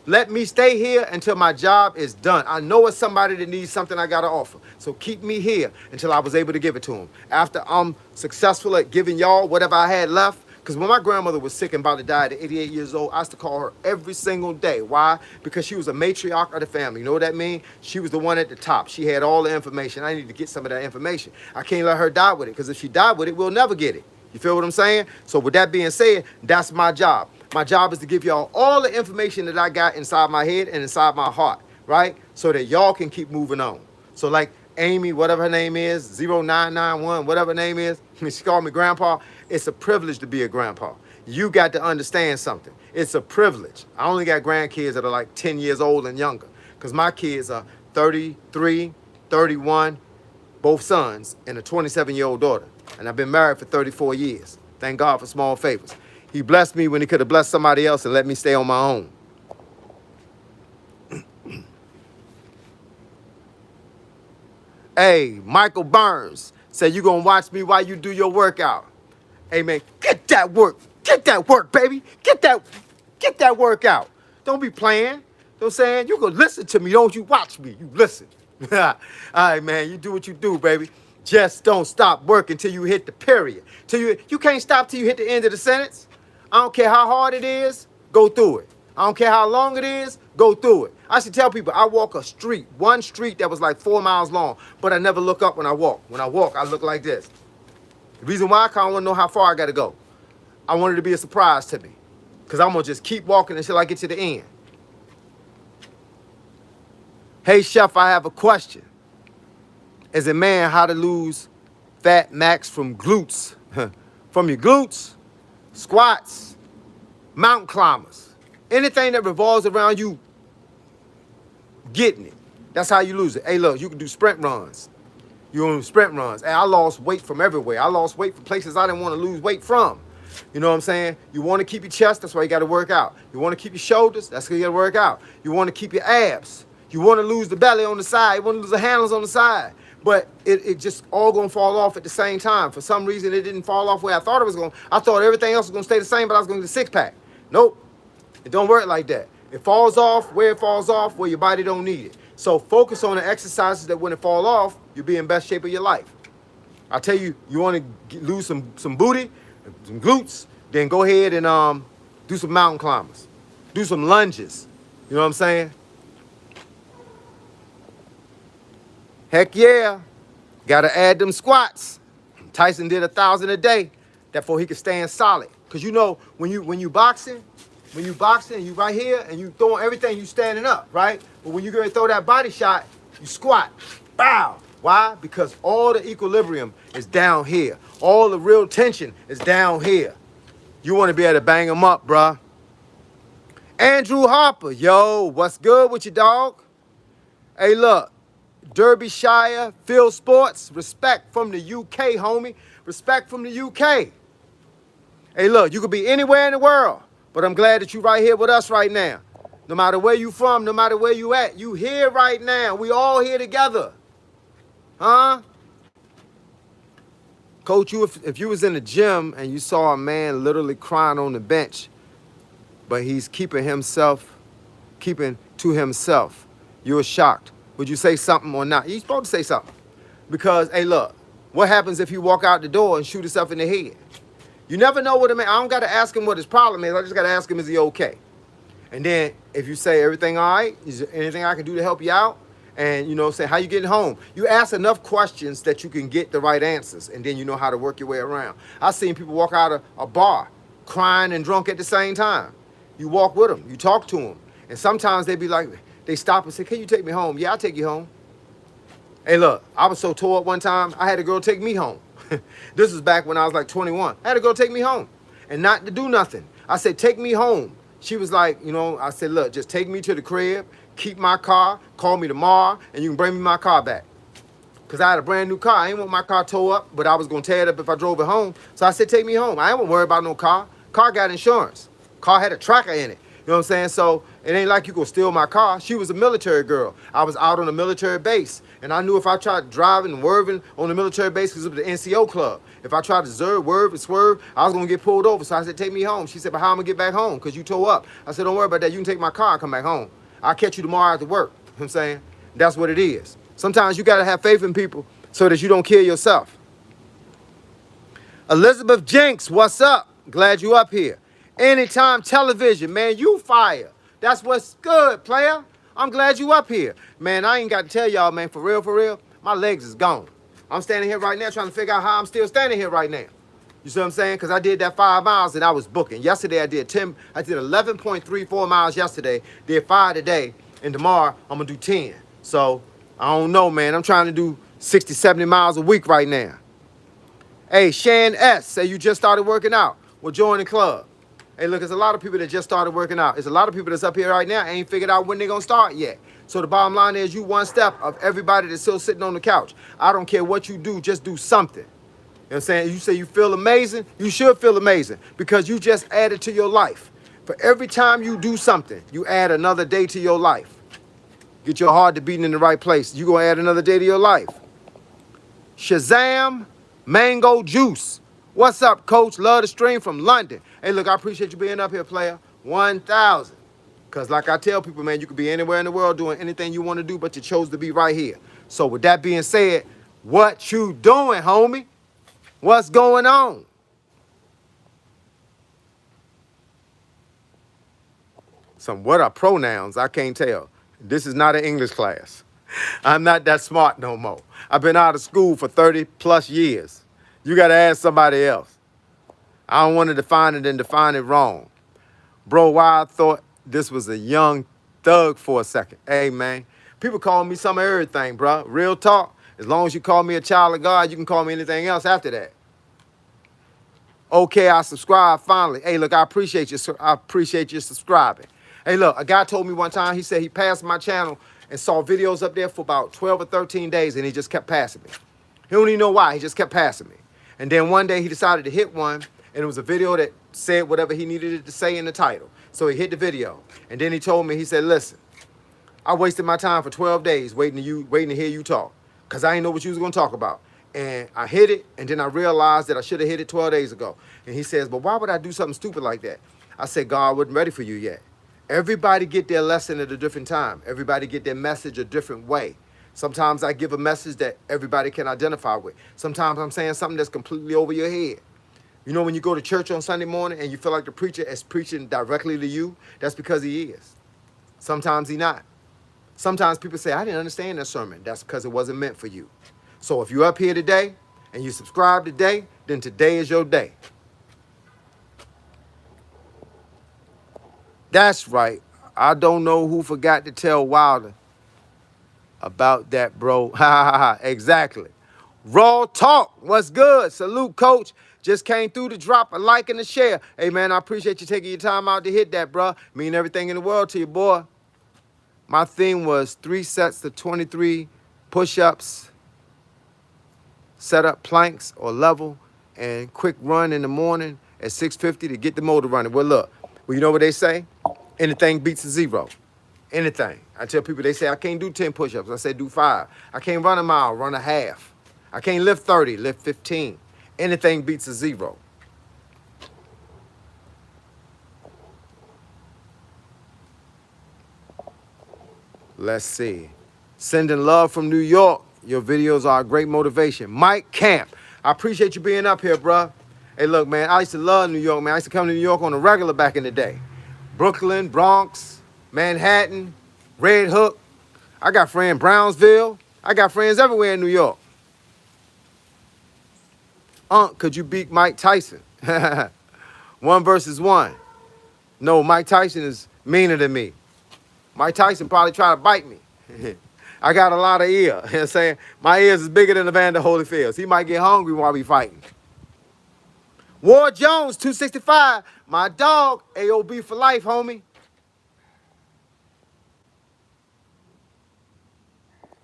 Let me stay here until my job is done. I know it's somebody that needs something I got to offer. So keep me here until I was able to give it to them. After I'm successful at giving y'all whatever I had left, because when my grandmother was sick and about to die at 88 years old, I used to call her every single day. Why? Because she was a matriarch of the family. You know what that means? She was the one at the top. She had all the information. I need to get some of that information. I can't let her die with it, because if she died with it, we'll never get it. You feel what I'm saying? So with that being said, that's my job. My job is to give y'all all the information that I got inside my head and inside my heart, right? So that y'all can keep moving on. So like Amy, whatever her name is, 0991, whatever her name is, she called me grandpa. It's a privilege to be a grandpa. You got to understand something. It's a privilege. I only got grandkids that are like 10 years old and younger, because my kids are 33, 31, both sons, and a 27-year-old daughter. And I've been married for 34 years. Thank God for small favors. He blessed me when he could have blessed somebody else and let me stay on my own. Hey, Michael Burns said, you gonna watch me while you do your workout. Hey, man, get that work. Get that work, baby. Get that workout. Don't be playing. You know what I'm saying? You can listen to me, don't you watch me. You listen. All right, man, you do what you do, baby. Just don't stop working till you hit the period. You can't stop till you hit the end of the sentence. I don't care how hard it is, go through it. I don't care how long it is, go through it. I should tell people I walk a street, one street that was like 4 miles long, but I never look up when I walk. When I walk, I look like this. The reason why, I want to know how far I got to go. I want it to be a surprise to me, because I'm going to just keep walking until I get to the end. Hey, Chef, I have a question. As a man, how to lose fat max from glutes? From your glutes? Squats, mountain climbers, anything that revolves around you getting it. That's how you lose it. Hey, look, you can do sprint runs. You can do sprint runs. Hey, I lost weight from everywhere. I lost weight from places I didn't want to lose weight from. You know what I'm saying? You want to keep your chest, that's why you got to work out. You want to keep your shoulders, that's why you got to work out. You want to keep your abs. You want to lose the belly on the side. You want to lose the handles on the side. But it just all gonna fall off at the same time. For some reason, it didn't fall off where I thought it was going. I thought everything else was gonna stay the same, but I was gonna get a six-pack. Nope, it don't work like that. It falls off where it falls off, where your body don't need it. So focus on the exercises that when it fall off, you'll be in best shape of your life. I tell you, you want to lose some booty, some glutes, then go ahead and do some mountain climbers, do some lunges. You know what I'm saying? Heck yeah. Gotta add them squats. Tyson did 1,000 a day. Therefore he could stand solid. Cause you know, when you boxing, you right here and you throwing everything, you standing up, right? But when you go and throw that body shot, you squat. Bow. Why? Because all the equilibrium is down here. All the real tension is down here. You want to be able to bang them up, bruh. Andrew Harper, yo, what's good with you, dog? Hey, look, Derbyshire, Phil Sports, respect from the UK, homie. Respect from the UK. Hey, look, you could be anywhere in the world, but I'm glad that you right here with us right now. No matter where you from, no matter where you at, you here right now. We all here together. Huh? Coach, if you was in the gym and you saw a man literally crying on the bench, but he's keeping to himself, you were shocked. Would you say something or not? You're supposed to say something. Because, hey, look, what happens if you walk out the door and shoot yourself in the head? You never know what a man, I don't got to ask him what his problem is. I just got to ask him, is he okay? And then if you say, everything all right? Is there anything I can do to help you out? And, say, how you getting home? You ask enough questions that you can get the right answers, and then you know how to work your way around. I've seen people walk out of a bar crying and drunk at the same time. You walk with them. You talk to them. And sometimes they be like, they stop and say, can you take me home? Yeah, I'll take you home. Hey, look, I was so tore up one time, I had a girl take me home. This was back when I was like 21. I had a girl take me home and not to do nothing. I said, take me home. She was like, I said, look, just take me to the crib, keep my car, call me tomorrow, and you can bring me my car back. Because I had a brand new car. I didn't want my car towed up, but I was going to tear it up if I drove it home. So I said, take me home. I ain't worried about no car. Car got insurance. Car had a tracker in it. You know what I'm saying? So it ain't like you gonna steal my car. She was a military girl. I was out on a military base. And I knew if I tried driving and swerving on the military base, because it was the NCO club, if I tried to swerve and swerve, I was gonna get pulled over. So I said, take me home. She said, but how am I gonna get back home? Because you tore up. I said, don't worry about that. You can take my car and come back home. I'll catch you tomorrow after work. You know what I'm saying? That's what it is. Sometimes you gotta have faith in people so that you don't kill yourself. Elizabeth Jenks, what's up? Glad you up here. Anytime Television, man, you fire. That's what's good, player. I'm glad you up here. Man, I ain't got to tell y'all, man, for real, my legs is gone. I'm standing here right now trying to figure out how I'm still standing here right now. You see what I'm saying? Because I did that 5 miles and I was booking. Yesterday I did 11.34 miles yesterday, did 5 today, and tomorrow I'm going to do 10. So, I don't know, man. I'm trying to do 60, 70 miles a week right now. Hey, Shan S, say you just started working out. Well, join the club. Hey, look, there's a lot of people that just started working out. There's a lot of people that's up here right now ain't figured out when they're going to start yet. So the bottom line is you one step of everybody that's still sitting on the couch. I don't care what you do, just do something. You know what I'm saying? You say you feel amazing, you should feel amazing because you just added to your life. For every time you do something, you add another day to your life. Get your heart to beating in the right place. You're going to add another day to your life. Shazam Mango Juice. What's up, coach? Love the stream from London. Hey, look, I appreciate you being up here, player. 1,000. Because like I tell people, man, you could be anywhere in the world doing anything you want to do, but you chose to be right here. So with that being said, what you doing, homie? What's going on? What are pronouns? I can't tell. This is not an English class. I'm not that smart no more. I've been out of school for 30 plus years. You got to ask somebody else. I don't want to define it and define it wrong. Bro, why I thought this was a young thug for a second. Hey, man, people call me some of everything, bro. Real talk. As long as you call me a child of God, you can call me anything else after that. Okay, I subscribe finally. Hey, look, I appreciate you. I appreciate you subscribing. Hey, look, a guy told me one time, he said he passed my channel and saw videos up there for about 12 or 13 days, and he just kept passing me. He don't even know why. He just kept passing me. And then one day he decided to hit one, and it was a video that said whatever he needed it to say in the title. So he hit the video. And then he told me, he said, listen, I wasted my time for 12 days waiting to hear you talk, because I didn't know what you was going to talk about. And I hit it, and then I realized that I should have hit it 12 days ago. And he says, but why would I do something stupid like that? I said, God wasn't ready for you yet. Everybody get their lesson at a different time. Everybody get their message a different way. Sometimes I give a message that everybody can identify with. Sometimes I'm saying something that's completely over your head. You know, when you go to church on Sunday morning and you feel like the preacher is preaching directly to you, that's because he is. Sometimes he not. Sometimes people say, I didn't understand that sermon. That's because it wasn't meant for you. So if you're up here today and you subscribe today, then today is your day. That's right. I don't know who forgot to tell Wilder About that, bro. Ha ha ha. Exactly. Raw talk. What's good? Salute, coach. Just came through to drop a like and a share. Hey, man, I appreciate you taking your time out to hit that, bro. Mean everything in the world to you, boy. My theme was 3 sets to 23 push-ups, set up planks or level, and quick run in the morning at 6:50 to get the motor running. Well, look, you know what they say? Anything beats a zero. Anything. I tell people, they say, I can't do 10 push-ups. I say, do 5. I can't run a mile, run a half. I can't lift 30, lift 15. Anything beats a zero. Let's see. Sending love from New York. Your videos are a great motivation. Mike Camp. I appreciate you being up here, bro. Hey, look, man, I used to love New York, man. I used to come to New York on a regular back in the day. Brooklyn, Bronx, Manhattan, Red Hook. I got friends in Brownsville. I got friends everywhere in New York. Could you beat Mike Tyson? 1 versus 1. No, Mike Tyson is meaner than me. Mike Tyson probably try to bite me. I got a lot of ear. You know what I'm saying? My ears is bigger than Evander Holyfield's. He might get hungry while we fighting. Ward Jones, 265. My dog, AOB for life, homie.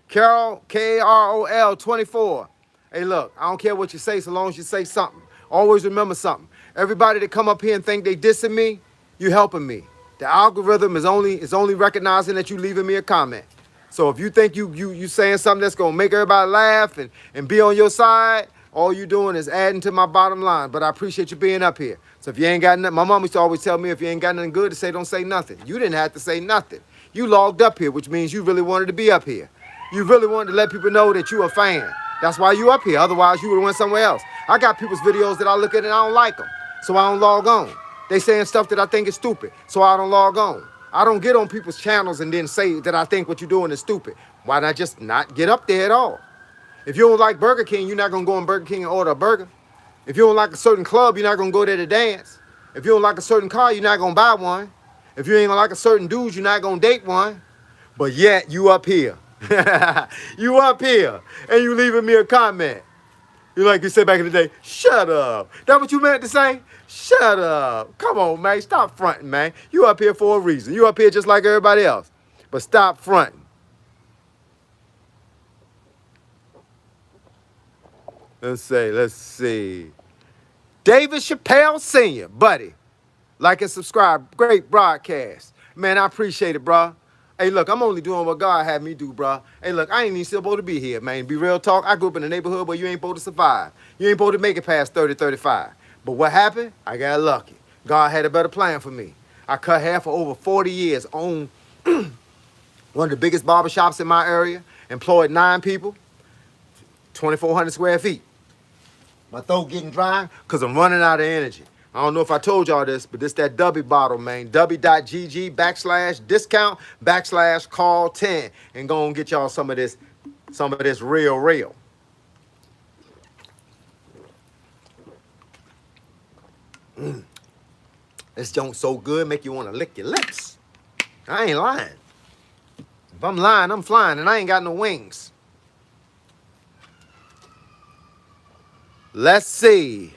Carol, Karol, 24. Hey, look, I don't care what you say so long as you say something. Always remember something. Everybody that come up here and think they dissing me, you helping me. The algorithm is only recognizing that you leaving me a comment. So if you think you saying something that's gonna make everybody laugh and be on your side, all you doing is adding to my bottom line. But I appreciate you being up here. So if you ain't got nothing, my mom used to always tell me, if you ain't got nothing good to say, don't say nothing. You didn't have to say nothing. You logged up here, which means you really wanted to be up here. You really wanted to let people know that you a fan. That's why you up here. Otherwise, you would have went somewhere else. I got people's videos that I look at and I don't like them, so I don't log on. They saying stuff that I think is stupid, so I don't log on. I don't get on people's channels and then say that I think what you're doing is stupid. Why not just not get up there at all? If you don't like Burger King, you're not going to go in Burger King and order a burger. If you don't like a certain club, you're not going to go there to dance. If you don't like a certain car, you're not going to buy one. If you ain't going to like a certain dude, you're not going to date one. But yet, you up here. You up here, and you leaving me a comment. You like you said back in the day, shut up. That what you meant to say? Shut up. Come on, man. Stop fronting, man. You up here for a reason. You up here just like everybody else. But stop fronting. Let's see. David Chappelle Sr., buddy. Like and subscribe. Great broadcast. Man, I appreciate it, bro. Hey, look, I'm only doing what God had me do, bro. Hey, look, I ain't even still supposed to be here, man. Be real talk. I grew up in a neighborhood where you ain't supposed to survive. You ain't supposed to make it past 30, 35. But what happened? I got lucky. God had a better plan for me. I cut hair for over 40 years, owned one of the biggest barbershops in my area, employed 9 people, 2,400 square feet. My throat getting dry because I'm running out of energy. I don't know if I told y'all this, but this that W bottle, man. W.gg/discount/call 10 and go and get y'all some of this real. This joint so good, make you want to lick your lips. I ain't lying. If I'm lying, I'm flying, and I ain't got no wings. Let's see.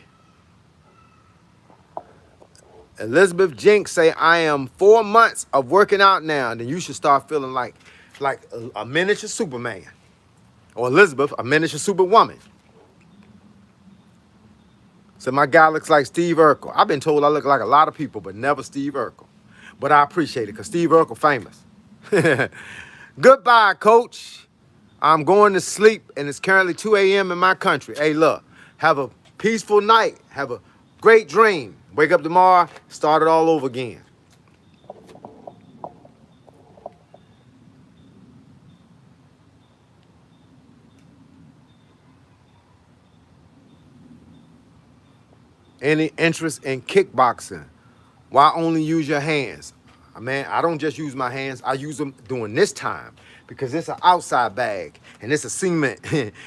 Elizabeth Jinks say, I am 4 months of working out now. Then you should start feeling like a miniature Superman. Or Elizabeth, a miniature Superwoman. So my guy looks like Steve Urkel. I've been told I look like a lot of people, but never Steve Urkel. But I appreciate it, because Steve Urkel famous. Goodbye, coach. I'm going to sleep, and it's currently 2 a.m. in my country. Hey, look, have a peaceful night. Have a great dream. Wake up tomorrow, start it all over again. Any interest in kickboxing? Why only use your hands? Man, I don't just use my hands. I use them during this time because it's an outside bag and it's a cement.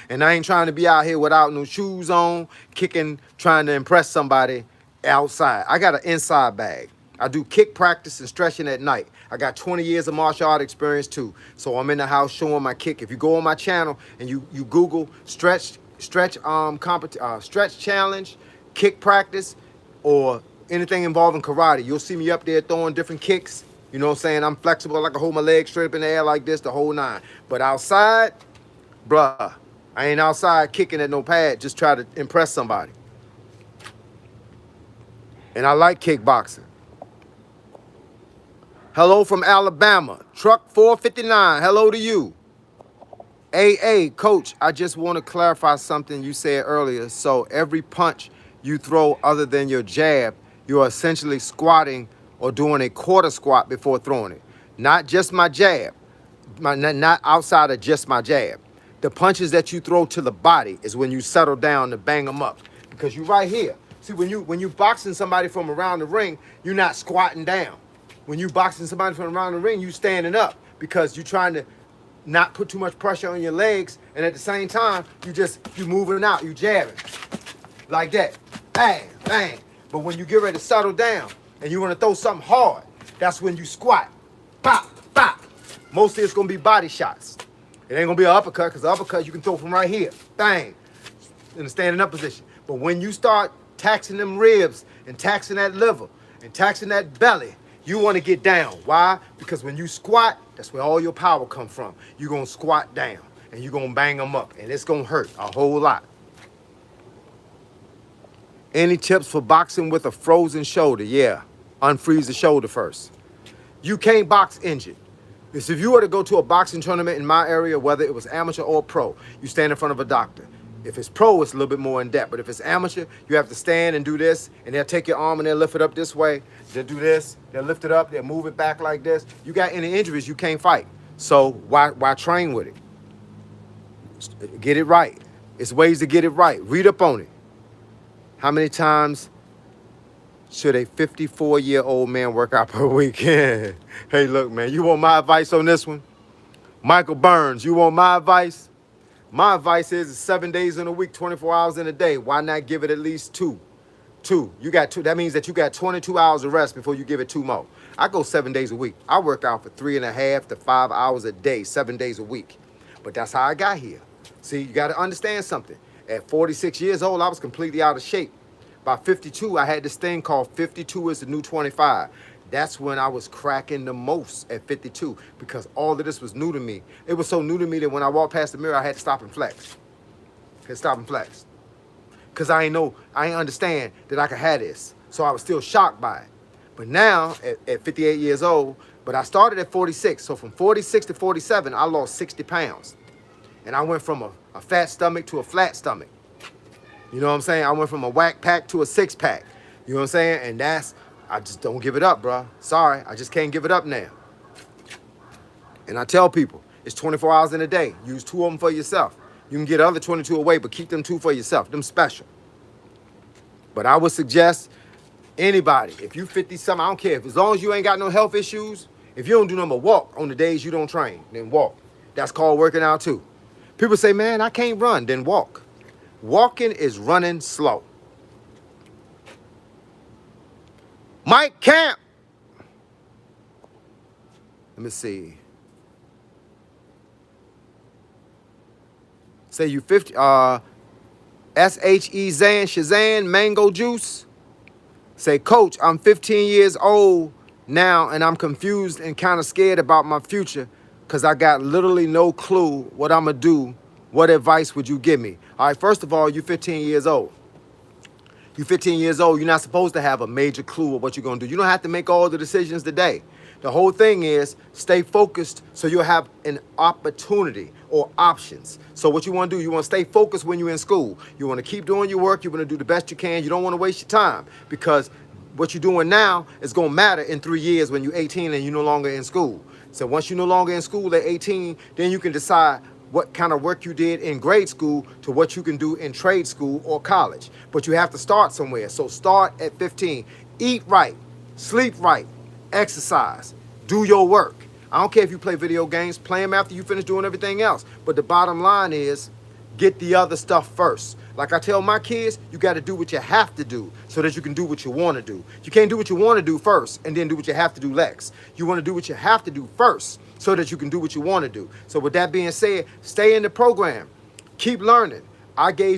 And I ain't trying to be out here without no shoes on, kicking, trying to impress somebody outside. I got an inside bag. I do kick practice and stretching at night. I got 20 years of martial art experience too. So I'm in the house showing my kick. If you go on my channel and you Google stretch challenge, kick practice, or anything involving karate, you'll see me up there throwing different kicks. You know what I'm saying? I'm flexible. I can hold my legs straight up in the air like this, the whole nine. But outside, bruh, I ain't outside kicking at no pad, just try to impress somebody. And I like kickboxing. Hello from Alabama. Truck 459. Hello to you. Coach, I just want to clarify something you said earlier. So every punch you throw other than your jab, you are essentially squatting or doing a quarter squat before throwing it. Not just my jab. Not outside of just my jab. The punches that you throw to the body is when you settle down to bang them up. Because you right here. See, when you boxing somebody from around the ring, you're not squatting down. When you boxing somebody from around the ring, you standing up because you're trying to not put too much pressure on your legs, and at the same time, you moving out, you jabbing. Like that. Bang, bang. But when you get ready to settle down and you want to throw something hard, that's when you squat. Bop, bop. Mostly it's gonna be body shots. It ain't gonna be an uppercut, because the uppercut you can throw from right here. Bang. In a standing up position. But when you start taxing them ribs and taxing that liver and taxing that belly, you want to get down. Why? Because when you squat, that's where all your power comes from. You're going to squat down and you're going to bang them up, and it's going to hurt a whole lot. Any tips for boxing with a frozen shoulder? Yeah, unfreeze the shoulder first. You can't box injured. Because if you were to go to a boxing tournament in my area, whether it was amateur or pro, you stand in front of a doctor. If it's pro, it's a little bit more in depth. But if it's amateur, you have to stand and do this, and they'll take your arm and they'll lift it up this way. They'll do this, they'll lift it up, they'll move it back like this. You got any injuries, you can't fight. So why train with it? Get it right. It's ways to get it right. Read up on it. How many times should a 54-year-old man work out per week? Hey, look, man, you want my advice on this one? Michael Burns, you want my advice? My advice is 7 days in a week, 24 hours in a day. Why not give it at least two? You got two. That means that you got 22 hours of rest before you give it two more. I go 7 days a week. I work out for 3.5 to 5 hours a day, 7 days a week. But that's how I got here. See, you got to understand something. At 46 years old, I was completely out of shape. By 52, I had this thing called 52 is the new 25. That's when I was cracking the most, at 52, because all of this was new to me. It was so new to me that when I walked past the mirror, I had to stop and flex. Because I ain't understand that I could have this. So I was still shocked by it. But now, at 58 years old, but I started at 46. So from 46 to 47, I lost 60 pounds. And I went from a fat stomach to a flat stomach. You know what I'm saying? I went from a whack pack to a six pack. You know what I'm saying? And I just don't give it up, bro. Sorry, I just can't give it up now. And I tell people, it's 24 hours in a day. Use 2 of them for yourself. You can get the other 22 away, but keep them 2 for yourself. Them special. But I would suggest anybody, if you 50-something, I don't care. As long as you ain't got no health issues, if you don't do nothing but walk on the days you don't train, then walk. That's called working out too. People say, man, I can't run, then walk. Walking is running slow. Mike Camp. Let me see. Say you 50. S-H-E Zan, Shazan, Mango Juice. Say, Coach, I'm 15 years old now, and I'm confused and kind of scared about my future because I got literally no clue what I'm going to do. What advice would you give me? All right, first of all, you're 15 years old. You're 15 years old. You're not supposed to have a major clue of what you're going to do. You don't have to make all the decisions today. The whole thing is stay focused so you'll have an opportunity or options. So what you want to do, you want to stay focused when you're in school. You want to keep doing your work. You want to do the best you can. You don't want to waste your time because what you're doing now is going to matter in 3 years when you're 18 and you're no longer in school. So once you're no longer in school at 18, then you can decide what kind of work you did in grade school to what you can do in trade school or college. But you have to start somewhere. So start at 15. Eat right, sleep right, exercise, do your work. I don't care if you play video games, play them after you finish doing everything else. But the bottom line is get the other stuff first. Like I tell my kids, you got to do what you have to do so that you can do what you want to do. You can't do what you want to do first and then do what you have to do next. You want to do what you have to do first so that you can do what you want to do. So with that being said, stay in the program. Keep learning.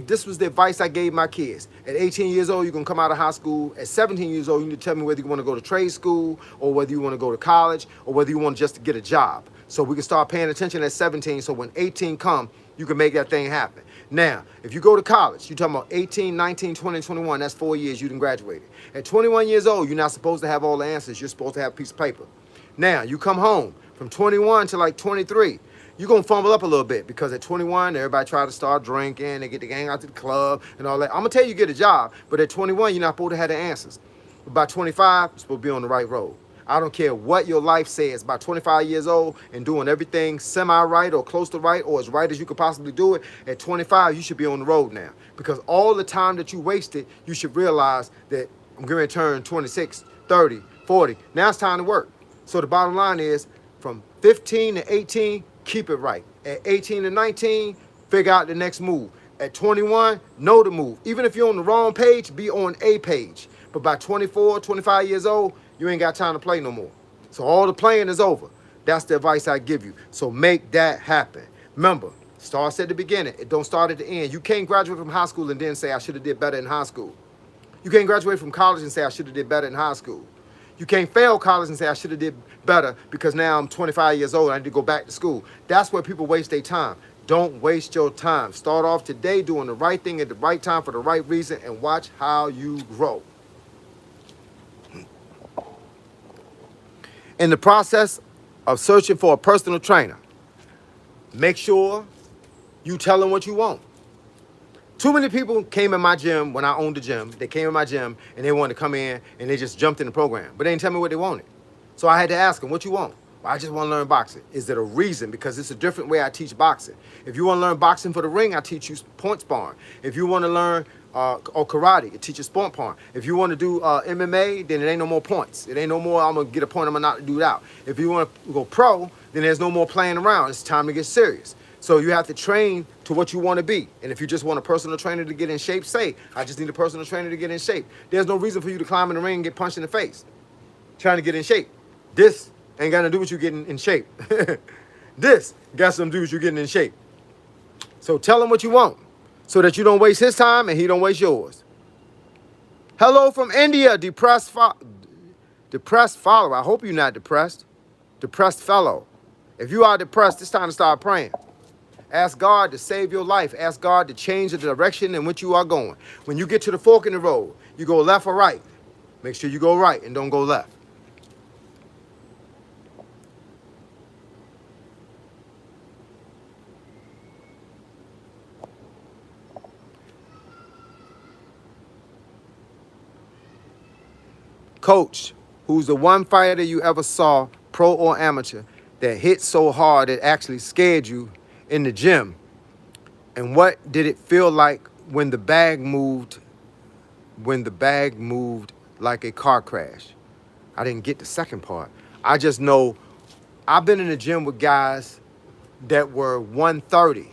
This was the advice I gave my kids. At 18 years old, you're going to come out of high school. At 17 years old, you need to tell me whether you want to go to trade school or whether you want to go to college or whether you want just to get a job. So we can start paying attention at 17 so when 18 come, you can make that thing happen. Now, if you go to college, you're talking about 18, 19, 20, 21, that's 4 years you done graduated. At 21 years old, you're not supposed to have all the answers. You're supposed to have a piece of paper. Now, you come home from 21 to like 23. You're going to fumble up a little bit because at 21, everybody try to start drinking. They get the gang out to the club and all that. I'm going to tell you get a job, but at 21, you're not supposed to have the answers. But by 25, you're supposed to be on the right road. I don't care what your life says. By 25 years old and doing everything semi-right or close to right or as right as you could possibly do it, at 25, you should be on the road now. Because all the time that you wasted, you should realize that I'm going to turn 26, 30, 40. Now it's time to work. So the bottom line is from 15 to 18, keep it right. At 18 to 19, figure out the next move. At 21, know the move. Even if you're on the wrong page, be on a page. But by 24, 25 years old, you ain't got time to play no more. So all the playing is over. That's the advice I give you. So make that happen. Remember, starts at the beginning. It don't start at the end. You can't graduate from high school and then say, I should have did better in high school. You can't graduate from college and say, I should have did better in high school. You can't fail college and say, I should have did better because now I'm 25 years old. I need to go back to school. That's where people waste their time. Don't waste your time. Start off today doing the right thing at the right time for the right reason and watch how you grow. In the process of searching for a personal trainer, make sure you tell them what you want. Too many people came in my gym when I owned the gym. They came in my gym and they wanted to come in and they just jumped in the program, but they didn't tell me what they wanted. So I had to ask them, what you want? Well, I just want to learn boxing. Is there a reason? Because it's a different way I teach boxing. If you want to learn boxing for the ring, I teach you point sparring. If you want to learn or karate, I teach you sport sparring. If you want to do MMA, then it ain't no more points. It ain't no more, I'm going to get a point, I'm going to knock the dude out. If you want to go pro, then there's no more playing around. It's time to get serious. So you have to train to what you want to be. And if you just want a personal trainer to get in shape, say, I just need a personal trainer to get in shape. There's no reason for you to climb in the ring and get punched in the face trying to get in shape. This ain't got to do with you getting in shape. This got something to do with you getting in shape. So tell him what you want so that you don't waste his time and he don't waste yours. Hello from India, depressed follower. I hope you're not depressed. Depressed fellow. If you are depressed, it's time to start praying. Ask God to save your life. Ask God to change the direction in which you are going. When you get to the fork in the road, you go left or right. Make sure you go right and don't go left. Coach, who's the one fighter you ever saw, pro or amateur, that hit so hard it actually scared you in the gym? And what did it feel like when the bag moved like a car crash? I didn't get the second part. I just know I've been in the gym with guys that were 130,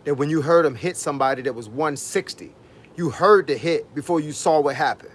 that when you heard them hit somebody that was 160, you heard the hit before you saw what happened.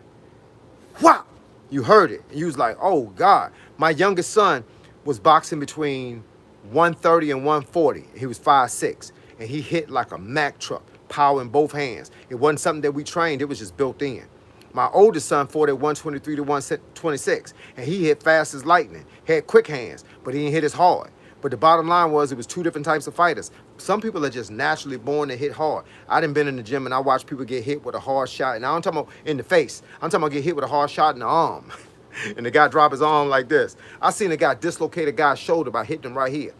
Wow! You heard it. And you was like, oh, God. My youngest son was boxing between 130 and 140. He was 5'6", and he hit like a Mack truck, power in both hands. It wasn't something that we trained. It was just built in. My oldest son fought at 123 to 126, and he hit fast as lightning, had quick hands, but he didn't hit as hard. But the bottom line was it was two different types of fighters. Some people are just naturally born to hit hard. I done been in the gym and I watched people get hit with a hard shot. And I don't talking about in the face. I'm talking about get hit with a hard shot in the arm. And the guy drop his arm like this. I seen a guy dislocate a guy's shoulder by hitting him right here.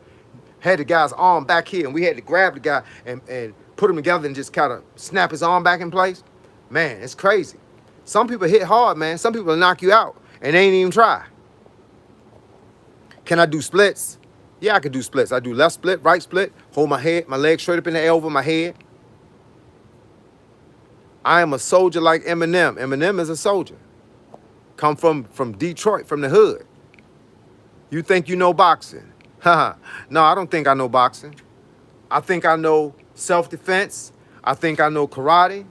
Had the guy's arm back here, and we had to grab the guy and put him together and just kind of snap his arm back in place. Man, it's crazy. Some people hit hard, man. Some people knock you out and they ain't even try. Can I do splits? Yeah, I can do splits. I do left split, right split, hold my head, my legs straight up in the air over my head. I am a soldier like Eminem. Eminem is a soldier. Come from Detroit, from the hood. You think you know boxing? No, I don't think I know boxing. I think I know self-defense. I think I know karate.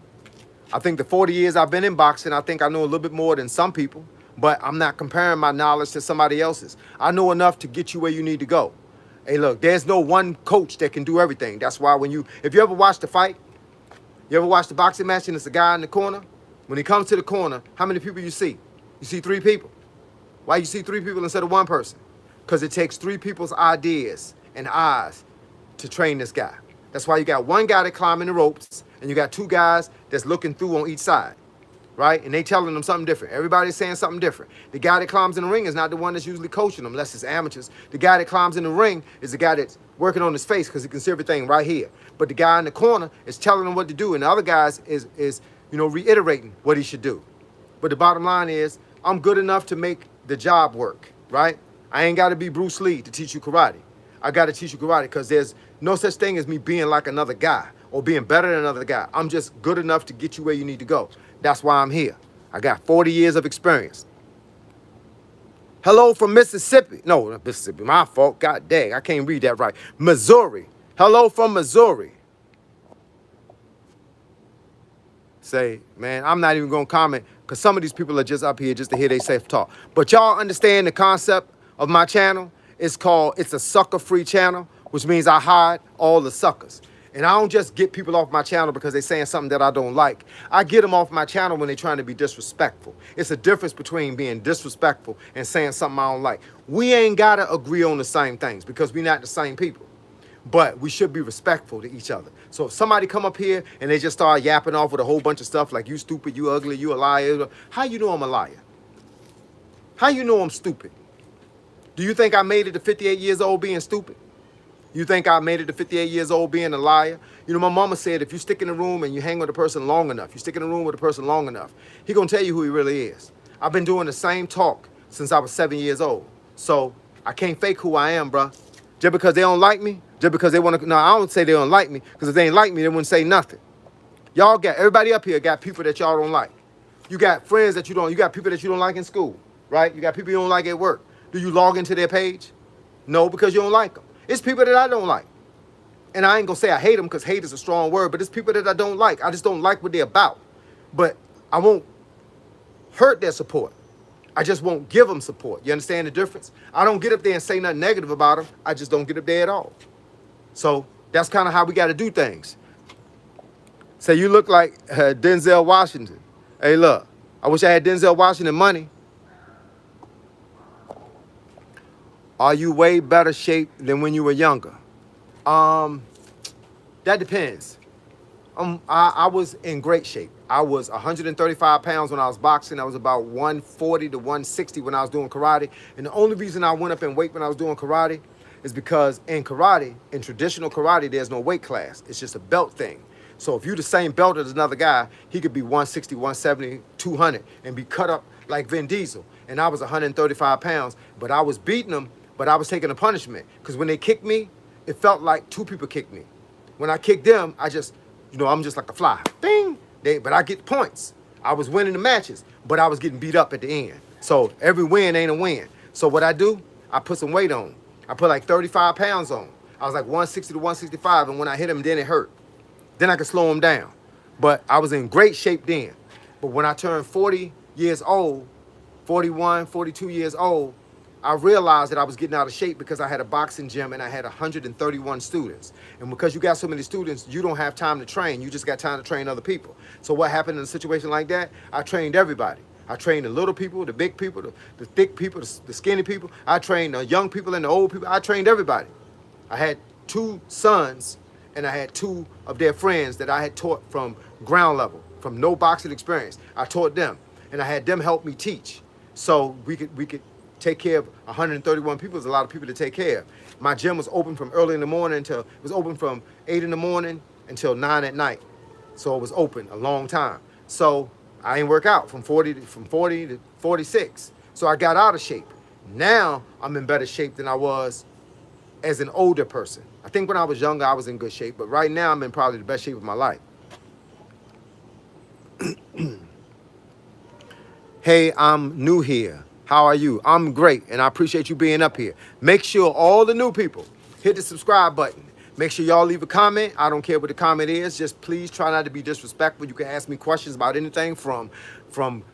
I think the 40 years I've been in boxing, I think I know a little bit more than some people, but I'm not comparing my knowledge to somebody else's. I know enough to get you where you need to go. Hey, look, there's no one coach that can do everything. That's why if you ever watch the fight, you ever watch the boxing match and it's a guy in the corner? When he comes to the corner, how many people you see? You see 3 people. Why you see 3 people instead of 1 person? Because it takes 3 people's ideas and eyes to train this guy. That's why you got 1 guy that climbing the ropes and you got 2 guys that's looking through on each side, right? And they telling them something different. Everybody's saying something different. The guy that climbs in the ring is not the one that's usually coaching them, unless it's amateurs. The guy that climbs in the ring is the guy that's working on his face because he can see everything right here. But the guy in the corner is telling him what to do, and the other guys is reiterating what he should do. But the bottom line is, I'm good enough to make the job work, right? I ain't got to be Bruce Lee to teach you karate. I got to teach you karate because there's no such thing as me being like another guy or being better than another guy. I'm just good enough to get you where you need to go. That's why I'm here. I got 40 years of experience. Hello from Mississippi. No, not Mississippi. My fault. God dang, I can't read that right. Missouri. Hello from Missouri. Say, man, I'm not even going to comment because some of these people are just up here just to hear they self-talk. But y'all understand the concept of my channel? It's a sucker-free channel, which means I hide all the suckers. And I don't just get people off my channel because they're saying something that I don't like. I get them off my channel when they're trying to be disrespectful. It's a difference between being disrespectful and saying something I don't like. We ain't got to agree on the same things because we're not the same people. But we should be respectful to each other. So if somebody come up here and they just start yapping off with a whole bunch of stuff like you stupid, you ugly, you a liar, how you know I'm a liar? How you know I'm stupid? Do you think I made it to 58 years old being stupid? You think I made it to 58 years old being a liar? You know, my mama said if you stick in a room and you hang with a person long enough, you stick in a room with a person long enough, he gonna tell you who he really is. I've been doing the same talk since I was 7 years old. So I can't fake who I am, bruh. Just because they don't like me, just because they want to, no, I don't say they don't like me, because if they ain't like me, they wouldn't say nothing. Y'all everybody up here got people that y'all don't like. You got friends that you got people that you don't like in school, right? You got people you don't like at work. Do you log into their page? No, because you don't like them. It's people that I don't like. And I ain't gonna say I hate them because hate is a strong word, but it's people that I don't like. I just don't like what they're about. But I won't hurt their support. I just won't give them support. You understand the difference? I don't get up there and say nothing negative about them. I just don't get up there at all. So that's kind of how we got to do things. Say you look like Denzel Washington. Hey, look, I wish I had Denzel Washington money. Are you way better shape than when you were younger? That depends. I was in great shape. I was 135 pounds when I was boxing. I was about 140 to 160 when I was doing karate. And the only reason I went up in weight when I was doing karate is because in karate, in traditional karate, there's no weight class. It's just a belt thing. So if you're the same belt as another guy, he could be 160, 170, 200 and be cut up like Vin Diesel. And I was 135 pounds, but I was beating them, but I was taking a punishment. Because when they kicked me, it felt like 2 people kicked me. When I kicked them, I'm just like a fly. Ding! But I get points. I was winning the matches, but I was getting beat up at the end. So every win ain't a win. So what I do, I put some weight on. I put like 35 pounds on. I was like 160 to 165, and when I hit him, then it hurt. Then I could slow him down. But I was in great shape then. But when I turned 40 years old, 41, 42 years old, I realized that I was getting out of shape because I had a boxing gym and I had 131 students. And because you got so many students, you don't have time to train. You just got time to train other people. So what happened in a situation like that? I trained everybody. I trained the little people, the big people, the thick people, the skinny people. I trained the young people and the old people. I trained everybody. I had 2 sons and I had 2 of their friends that I had taught from ground level, from no boxing experience. I taught them and I had them help me teach. So we could take care of 131 people. There's a lot of people to take care of. My gym was open from early in the morning until, it was open from 8 in the morning until 9 at night. So it was open a long time. So I didn't work out from 40 to 46. So I got out of shape. Now I'm in better shape than I was as an older person. I think when I was younger, I was in good shape, but right now I'm in probably the best shape of my life. Hey, I'm new here. How are you? I'm great, and I appreciate you being up here. Make sure all the new people hit the subscribe button. Make sure y'all leave a comment. I don't care what the comment is. Just please try not to be disrespectful. You can ask me questions about anything from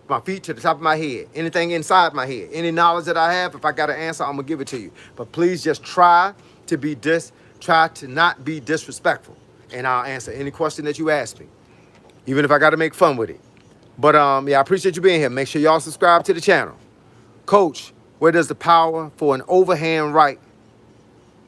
my feet to the top of my head. Anything inside my head. Any knowledge that I have, if I got an answer, I'm going to give it to you. But please just try to not be disrespectful. And I'll answer any question that you ask me, even if I got to make fun with it. But yeah, I appreciate you being here. Make sure y'all subscribe to the channel. Coach, where does the power for an overhand right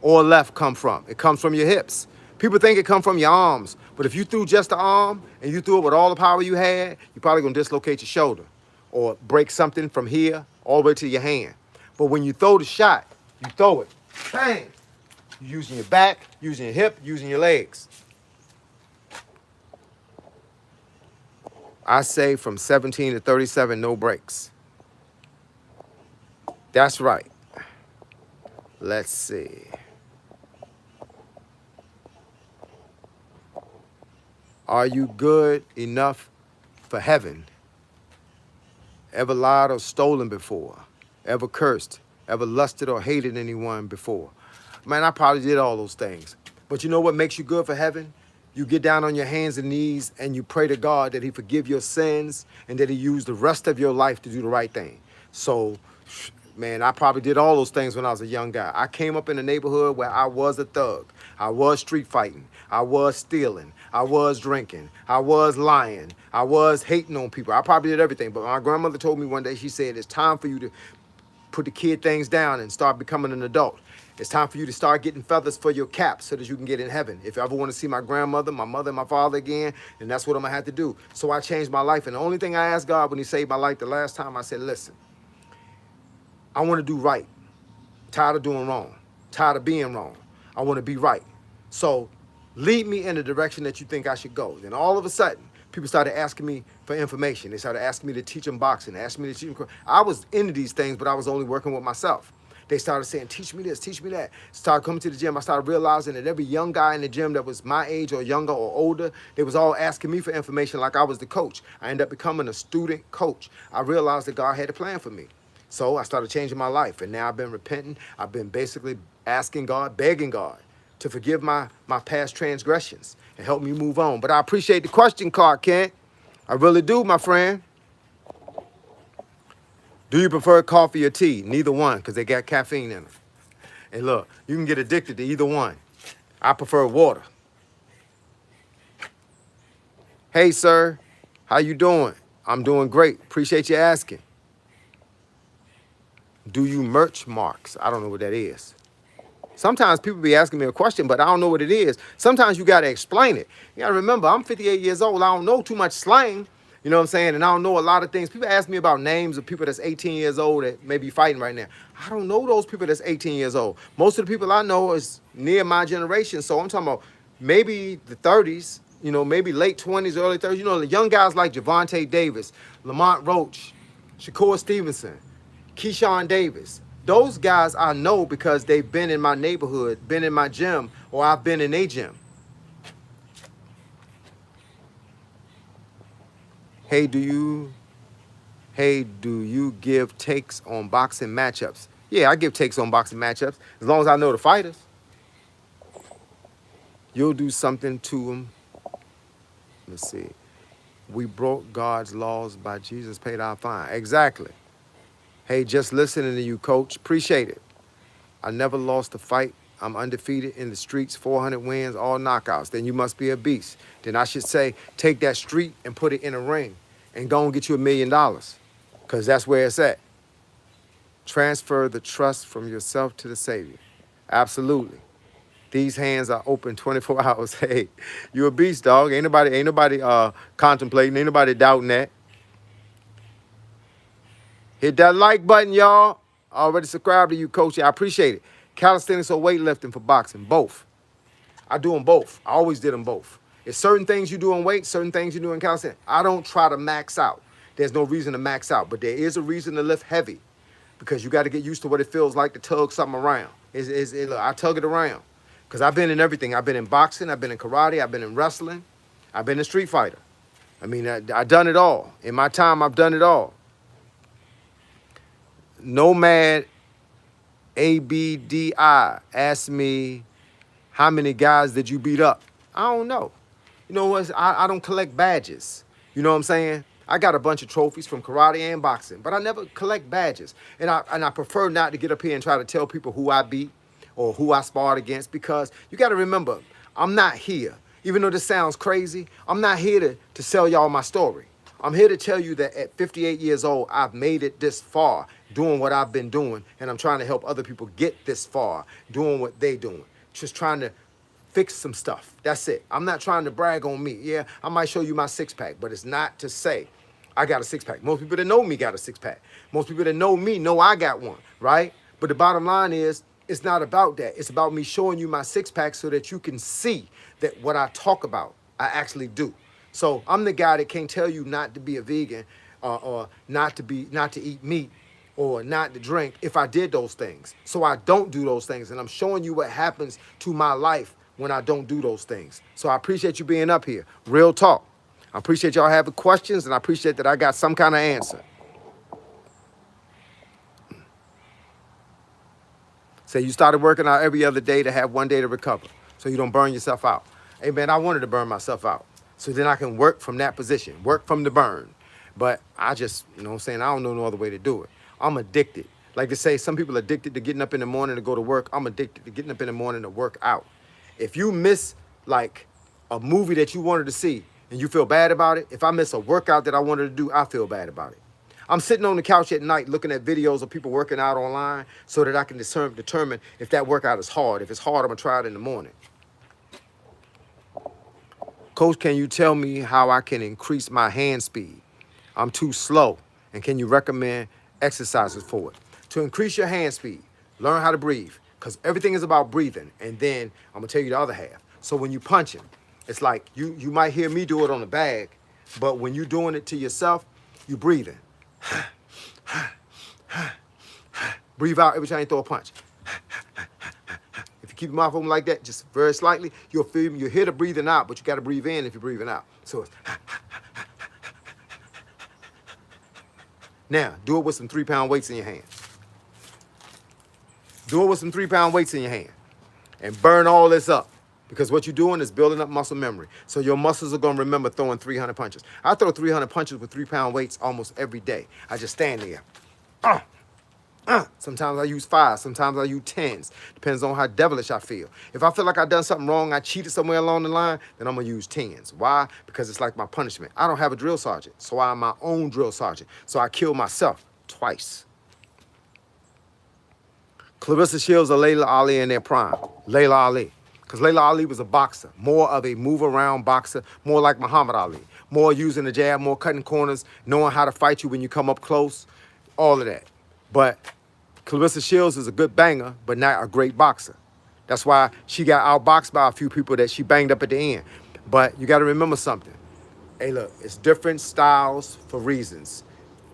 or left come from? It comes from your hips. People think it comes from your arms, but if you threw just the arm and you threw it with all the power you had, you're probably gonna dislocate your shoulder or break something from here all the way to your hand. But when you throw the shot, you throw it, bang! You're using your back, using your hip, using your legs. I say from 17 to 37, no breaks. That's right. Let's see. Are you good enough for heaven? Ever lied or stolen before? Ever cursed? Ever lusted or hated anyone before? Man, I probably did all those things. But you know what makes you good for heaven? You get down on your hands and knees and you pray to God that he forgive your sins and that he use the rest of your life to do the right thing. So, man, I probably did all those things when I was a young guy. I came up in a neighborhood where I was a thug. I was street fighting. I was stealing. I was drinking. I was lying. I was hating on people. I probably did everything. But my grandmother told me one day, she said, it's time for you to put the kid things down and start becoming an adult. It's time for you to start getting feathers for your cap so that you can get in heaven. If you ever want to see my grandmother, my mother, and my father again, then that's what I'm going to have to do. So I changed my life. And the only thing I asked God when he saved my life the last time, I said, listen, I want to do right. Tired of doing wrong. Tired of being wrong. I want to be right. So lead me in the direction that you think I should go. Then all of a sudden, people started asking me for information. They started asking me to teach them boxing, asking me to teach them. I was into these things, but I was only working with myself. They started saying, teach me this, teach me that. Started coming to the gym. I started realizing that every young guy in the gym that was my age or younger or older, they was all asking me for information like I was the coach. I ended up becoming a student coach. I realized that God had a plan for me. So I started changing my life, and now I've been repenting. I've been basically asking God, begging God to forgive my past transgressions and help me move on. But I appreciate the question, Clark Kent. I really do, my friend. Do you prefer coffee or tea? Neither one, because they got caffeine in them. And look, you can get addicted to either one. I prefer water. Hey, sir, how you doing? I'm doing great. Appreciate you asking. Do you merch marks? I don't know what that is. Sometimes people be asking me a question, but I don't know what it is. Sometimes you got to explain it. You got to remember, I'm 58 years old. I don't know too much slang. You know what I'm saying? And I don't know a lot of things. People ask me about names of people that's 18 years old that may be fighting right now. I don't know those people that's 18 years old. Most of the people I know is near my generation. So I'm talking about maybe the 30s, you know, maybe late 20s, early 30s. You know, the young guys like Javante Davis, Lamont Roach, Shakur Stevenson, Keyshawn Davis. Those guys I know because they've been in my neighborhood, been in my gym, or I've been in a gym. Hey, do you give takes on boxing matchups? Yeah, I give takes on boxing matchups as long as I know the fighters. You'll do something to them. Let's see. We broke God's laws by Jesus paid our fine. Exactly. Hey, just listening to you, coach. Appreciate it. I never lost a fight. I'm undefeated in the streets, 400 wins, all knockouts. Then you must be a beast. Then I should say, take that street and put it in a ring and go and get you $1 million, because that's where it's at. Transfer the trust from yourself to the Savior. Absolutely. These hands are open 24 hours. Hey, you a beast, dog. Ain't nobody contemplating, ain't nobody doubting that. Hit that like button, y'all. I already subscribed to you, coach. I appreciate it. Calisthenics or weightlifting for boxing? Both. I do them both. I always did them both. It's certain things you do in weight, certain things you do in calisthenics. I don't try to max out. There's no reason to max out, but there is a reason to lift heavy, because you got to get used to what it feels like to tug something around. Look, I tug it around because I've been in everything. I've been in boxing. I've been in karate. I've been in wrestling. I've been a street fighter. I mean, I've done it all. In my time, I've done it all. Nomad ABDI asked me, How many guys did you beat up? I don't know. You know what? I don't collect badges. You know what I'm saying? I got a bunch of trophies from karate and boxing, but I never collect badges. And I prefer not to get up here and try to tell people who I beat or who I sparred against, because you got to remember, I'm not here. Even though this sounds crazy, I'm not here to sell y'all my story. I'm here to tell you that at 58 years old, I've made it this far doing what I've been doing, and I'm trying to help other people get this far doing what they doing. Just trying to fix some stuff. That's it. I'm not trying to brag on me. Yeah, I might show you my six-pack, but it's not to say I got a six-pack. Most people that know me got a six-pack. Most people that know me know I got one, right? But the bottom line is, it's not about that. It's about me showing you my six-pack so that you can see that what I talk about, I actually do. So I'm the guy that can't tell you not to be a vegan or not to eat meat or not to drink if I did those things. So I don't do those things, and I'm showing you what happens to my life when I don't do those things. So I appreciate you being up here. Real talk. I appreciate y'all having questions, and I appreciate that I got some kind of answer. Say you started working out every other day to have one day to recover so you don't burn yourself out. Hey, man, I wanted to burn myself out so then I can work from that position, work from the burn. But I just, you know what I'm saying, I don't know no other way to do it. I'm addicted. Like they say, some people are addicted to getting up in the morning to go to work. I'm addicted to getting up in the morning to work out. If you miss, like, a movie that you wanted to see and you feel bad about it, if I miss a workout that I wanted to do, I feel bad about it. I'm sitting on the couch at night looking at videos of people working out online so that I can determine if that workout is hard. If it's hard, I'm going to try it in the morning. Coach, can you tell me how I can increase my hand speed? I'm too slow. And can you recommend exercises for it? To increase your hand speed, learn how to breathe, because everything is about breathing. And then I'm going to tell you the other half. So when you punching, it's like you might hear me do it on the bag, but when you're doing it to yourself, you breathing. Breathe out every time you throw a punch. If you keep your mouth open like that, just very slightly, you'll feel me. You'll hear the breathing out, but you got to breathe in if you're breathing out. So it's now, do it with some 3-pound weights in your hand. Do it with some 3-pound weights in your hand and burn all this up, because what you're doing is building up muscle memory. So your muscles are going to remember throwing 300 punches. I throw 300 punches with 3-pound weights almost every day. I just stand there. Sometimes I use 5, sometimes I use 10s. Depends on how devilish I feel. If I feel like I've done something wrong, I cheated somewhere along the line, then I'm going to use 10s. Why? Because it's like my punishment. I don't have a drill sergeant, so I'm my own drill sergeant. So I kill myself twice. Clarissa Shields or Layla Ali in their prime. Layla Ali. Because Layla Ali was a boxer, more of a move-around boxer, more like Muhammad Ali. More using the jab, more cutting corners, knowing how to fight you when you come up close, all of that. But Clarissa Shields is a good banger, but not a great boxer. That's why she got outboxed by a few people that she banged up at the end. But you got to remember something. Hey, look, it's different styles for reasons.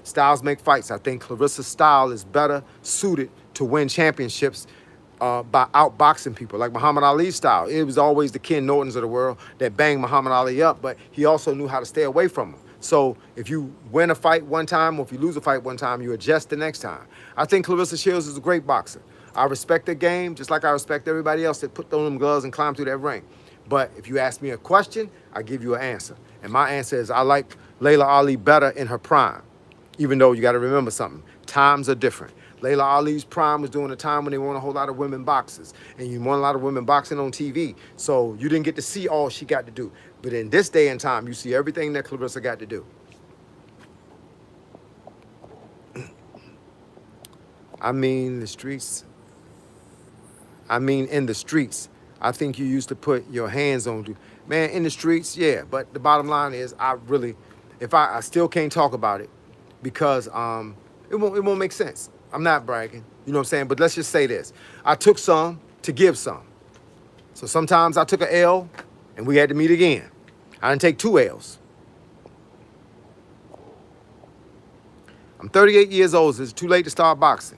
Styles make fights. I think Clarissa's style is better suited to win championships by outboxing people, like Muhammad Ali's style. It was always the Ken Nortons of the world that banged Muhammad Ali up, but he also knew how to stay away from him. So if you win a fight one time or if you lose a fight one time, you adjust the next time. I think Clarissa Shields is a great boxer. I respect the game just like I respect everybody else that put on them gloves and climb through that ring. But if you ask me a question, I give you an answer. And my answer is I like Layla Ali better in her prime, even though you got to remember something. Times are different. Layla Ali's prime was during a time when they weren't a whole lot of women boxers. And you want a lot of women boxing on TV. So you didn't get to see all she got to do. But in this day and time, you see everything that Clarissa got to do. I mean, in the streets, I think you used to put your hands on. Man, in the streets, yeah. But the bottom line is I still can't talk about it because it won't make sense. I'm not bragging, you know what I'm saying? But let's just say this. I took some to give some. So sometimes I took an L and we had to meet again. I didn't take 2 L's. I'm 38 years old. Is it too late to start boxing?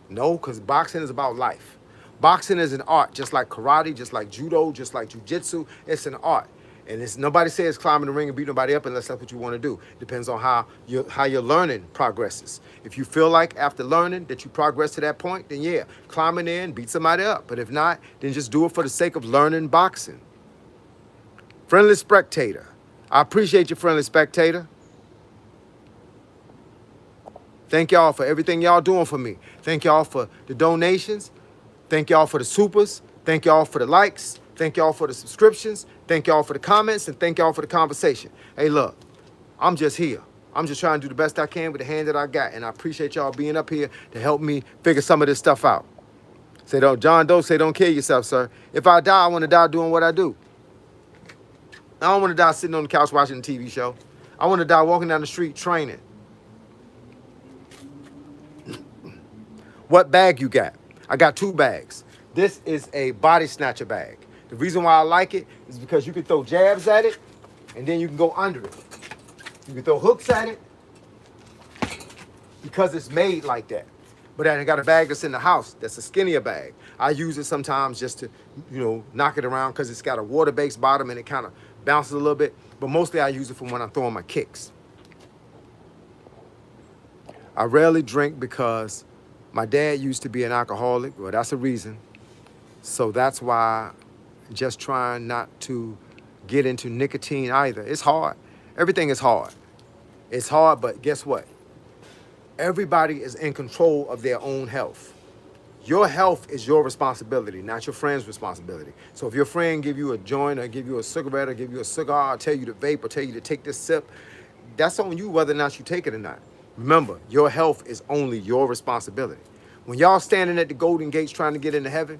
No, because boxing is about life. Boxing is an art, just like karate, just like judo, just like jujitsu. It's an art. And it's nobody says climbing the ring and beat nobody up unless that's what you want to do. Depends on how your learning progresses. If you feel like after learning that you progress to that point, then yeah, climbing in, beat somebody up. But if not, then just do it for the sake of learning boxing. Friendly spectator. I appreciate you, friendly spectator. Thank y'all for everything y'all doing for me. Thank y'all for the donations. Thank y'all for the supers. Thank y'all for the likes. Thank y'all for the subscriptions. Thank y'all for the comments. And thank y'all for the conversation. Hey, look, I'm just here. I'm just trying to do the best I can with the hand that I got. And I appreciate y'all being up here to help me figure some of this stuff out. John Doe say, don't kill yourself, sir. If I die, I want to die doing what I do. I don't want to die sitting on the couch watching a TV show. I want to die walking down the street training. What bag you got? I got 2 bags. This is a body snatcher bag. The reason why I like it is because you can throw jabs at it, and then you can go under it. You can throw hooks at it because it's made like that. But I got a bag that's in the house that's a skinnier bag. I use it sometimes just to, knock it around because it's got a water-based bottom and it kind of bounces a little bit. But mostly I use it for when I'm throwing my kicks. I rarely drink because my dad used to be an alcoholic. Well, that's a reason. So that's why just trying not to get into nicotine either. It's hard. Everything is hard. It's hard, but guess what? Everybody is in control of their own health. Your health is your responsibility, not your friend's responsibility. So if your friend give you a joint or give you a cigarette or give you a cigar or tell you to vape or tell you to take this sip, that's on you whether or not you take it or not. Remember, your health is only your responsibility. When y'all standing at the Golden Gates trying to get into heaven,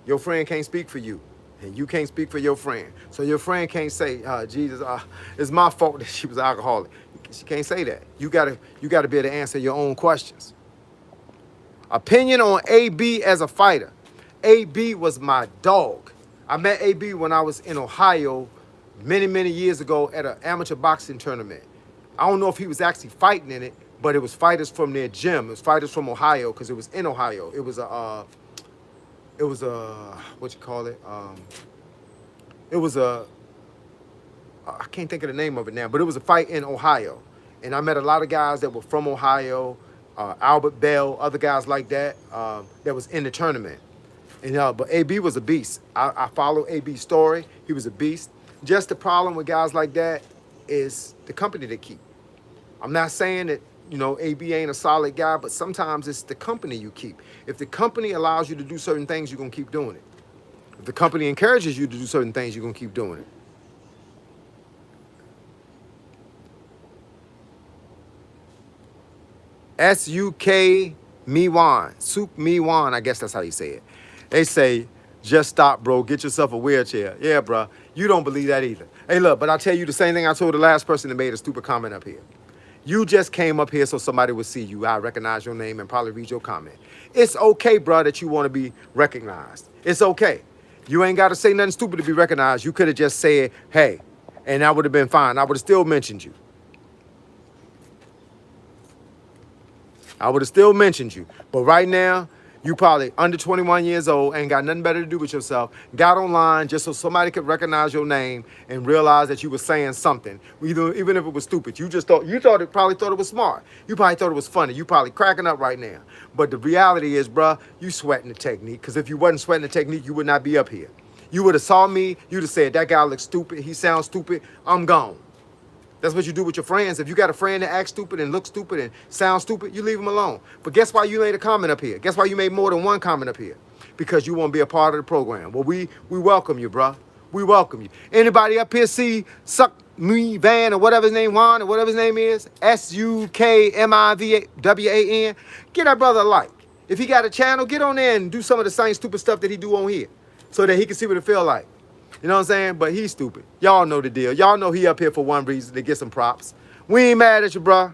your friend can't speak for you, and you can't speak for your friend. So your friend can't say, Jesus, it's my fault that she was an alcoholic. She can't say that. You gotta be able to answer your own questions. Opinion on AB as a fighter. AB was my dog. I met AB when I was in Ohio many, many years ago at an amateur boxing tournament. I don't know if he was actually fighting in it, but it was fighters from their gym. It was fighters from Ohio because it was in Ohio. It was a what you call it? I can't think of the name of it now, but it was a fight in Ohio. And I met a lot of guys that were from Ohio, Albert Bell, other guys like that, that was in the tournament. And but AB was a beast. I follow AB's story. He was a beast. Just the problem with guys like that is the company they keep. I'm not saying that, AB ain't a solid guy, but sometimes it's the company you keep. If the company allows you to do certain things, you're going to keep doing it. If the company encourages you to do certain things, you're going to keep doing it. S-U-K Miwan. Suk Miwan, I guess that's how you say it. They say, just stop, bro. Get yourself a wheelchair. Yeah, bro. You don't believe that either. Hey, look, but I'll tell you the same thing I told the last person that made a stupid comment up here. You just came up here so somebody would see you. I recognize your name and probably read your comment. It's okay, bro, that you want to be recognized. It's okay. You ain't got to say nothing stupid to be recognized. You could have just said, hey, and that would have been fine. I would have still mentioned you. I would have still mentioned you. But right now, you probably under 21 years old, ain't got nothing better to do with yourself, got online just so somebody could recognize your name and realize that you were saying something, even if it was stupid. You probably thought it was smart. You probably thought it was funny. You probably cracking up right now. But the reality is, bruh, you sweating the technique, because if you wasn't sweating the technique, you would not be up here. You would have saw me, you'd have said, that guy looks stupid, he sounds stupid, I'm gone. That's what you do with your friends. If you got a friend that acts stupid and looks stupid and sounds stupid, you leave them alone. But guess why you made a comment up here? Guess why you made more than one comment up here? Because you want to be a part of the program. Well, we welcome you, bruh. We welcome you. Anybody up here see Suck Me Van or whatever his name, Juan or whatever his name is? SUKMIVWAN. Get that brother a like. If he got a channel, get on there and do some of the same stupid stuff that he do on here so that he can see what it feel like. You know what I'm saying? But he's stupid. Y'all know the deal. Y'all know he up here for one reason, to get some props. We ain't mad at you, bruh.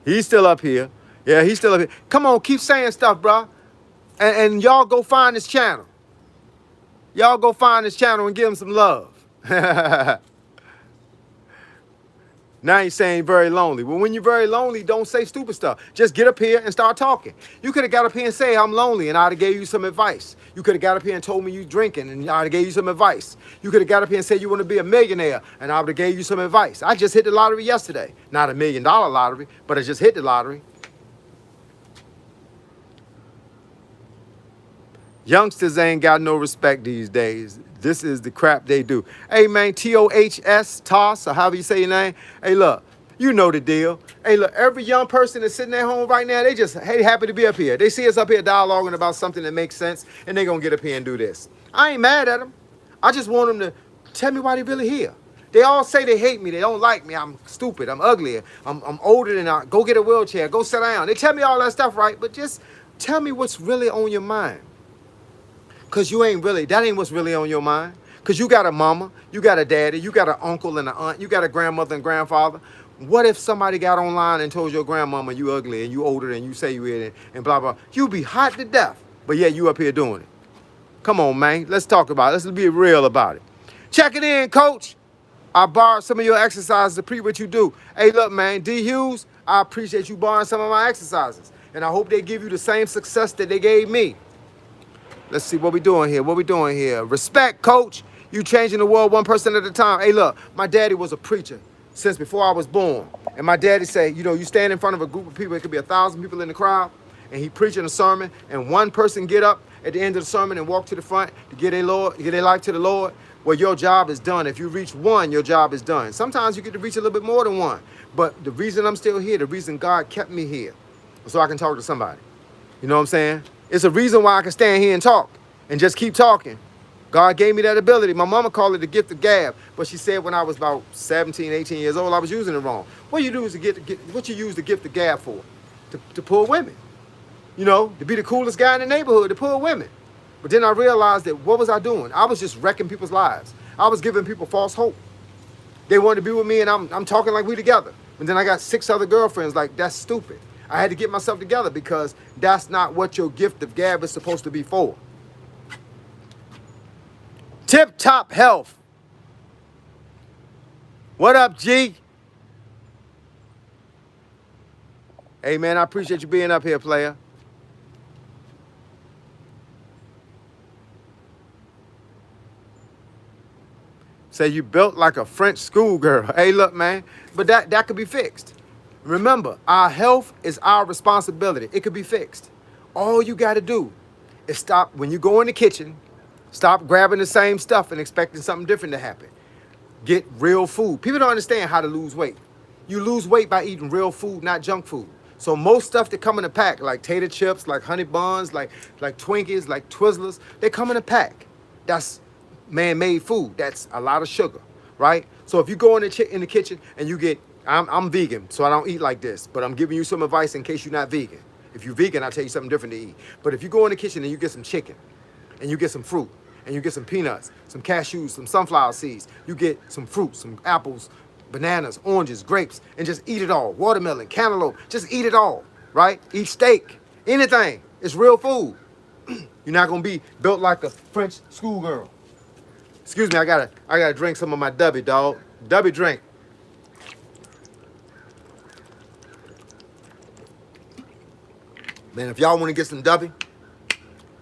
He's still up here. Yeah, he's still up here. Come on, keep saying stuff, bruh. And y'all go find his channel. Y'all go find his channel and give him some love. Now you're saying very lonely. Well, when you're very lonely, don't say stupid stuff. Just get up here and start talking. You could have got up here and say, I'm lonely, and I'd have gave you some advice. You could have got up here and told me you drinking, and I'd have gave you some advice. You could have got up here and said you want to be a millionaire, and I would have gave you some advice. I just hit the lottery yesterday. Not $1 million lottery, but I just hit the lottery. Youngsters ain't got no respect these days. This is the crap they do. Hey, man, T-O-H-S, Toss, or however you say your name. Hey, look, you know the deal. Hey, look, every young person that's sitting at home right now, they just happy to be up here. They see us up here dialoguing about something that makes sense, and they going to get up here and do this. I ain't mad at them. I just want them to tell me why they really here. They all say they hate me. They don't like me. I'm stupid. I'm ugly. I'm older than I. Go get a wheelchair. Go sit down. They tell me all that stuff, right? But just tell me what's really on your mind. Because that ain't what's really on your mind. Because you got a mama, you got a daddy, you got an uncle and an aunt, you got a grandmother and grandfather. What if somebody got online and told your grandmama you ugly and you older than you say you is and blah, blah. You be hot to death, but yeah, you up here doing it. Come on, man. Let's talk about it. Let's be real about it. Check it in, coach. I borrowed some of your exercises to appreciate what you do. Hey, look, man, D. Hughes, I appreciate you borrowing some of my exercises. And I hope they give you the same success that they gave me. Let's see what we doing here. What we doing here? Respect, coach. You changing the world one person at a time. Hey, look, my daddy was a preacher since before I was born. And my daddy said, you stand in front of a group of people, it could be 1,000 people in the crowd, and he preaching a sermon, and one person get up at the end of the sermon and walk to the front to give their life to the Lord. Well, your job is done. If you reach one, your job is done. Sometimes you get to reach a little bit more than one. But the reason I'm still here, the reason God kept me here, so I can talk to somebody. You know what I'm saying? It's a reason why I can stand here and talk and just keep talking. God gave me that ability. My mama called it the gift of gab, but she said when I was about 17, 18 years old, I was using it wrong. What you do is what you use the gift of gab for? To pull women. To be the coolest guy in the neighborhood, to pull women. But then I realized that what was I doing? I was just wrecking people's lives. I was giving people false hope. They wanted to be with me and I'm talking like we together. And then I got 6 other girlfriends. Like, that's stupid. I had to get myself together because that's not what your gift of gab is supposed to be for. Tip Top Health. What up, G? Hey, man, I appreciate you being up here, player. Say you built like a French schoolgirl. Hey, look, man, but that could be fixed. Remember, our health is our responsibility. It could be fixed. All you got to do is stop when you go in the kitchen, stop grabbing the same stuff and expecting something different to happen. Get real food. People don't understand how to lose weight. You lose weight by eating real food, not junk food. So most stuff that come in a pack, like tater chips, like honey buns, like Twinkies, like Twizzlers, they come in a pack. That's man-made food. That's a lot of sugar, right? So if you go in the kitchen and you get, I'm vegan, so I don't eat like this, but I'm giving you some advice in case you're not vegan. If you're vegan, I'll tell you something different to eat. But if you go in the kitchen and you get some chicken, and you get some fruit, and you get some peanuts, some cashews, some sunflower seeds, you get some fruit, some apples, bananas, oranges, grapes, and just eat it all. Watermelon, cantaloupe, just eat it all, right? Eat steak, anything. It's real food. You're not gonna be built like a French schoolgirl. Excuse me, I gotta drink some of my Dubby, dog. Dubby drink. Man, if y'all want to get some Dubby,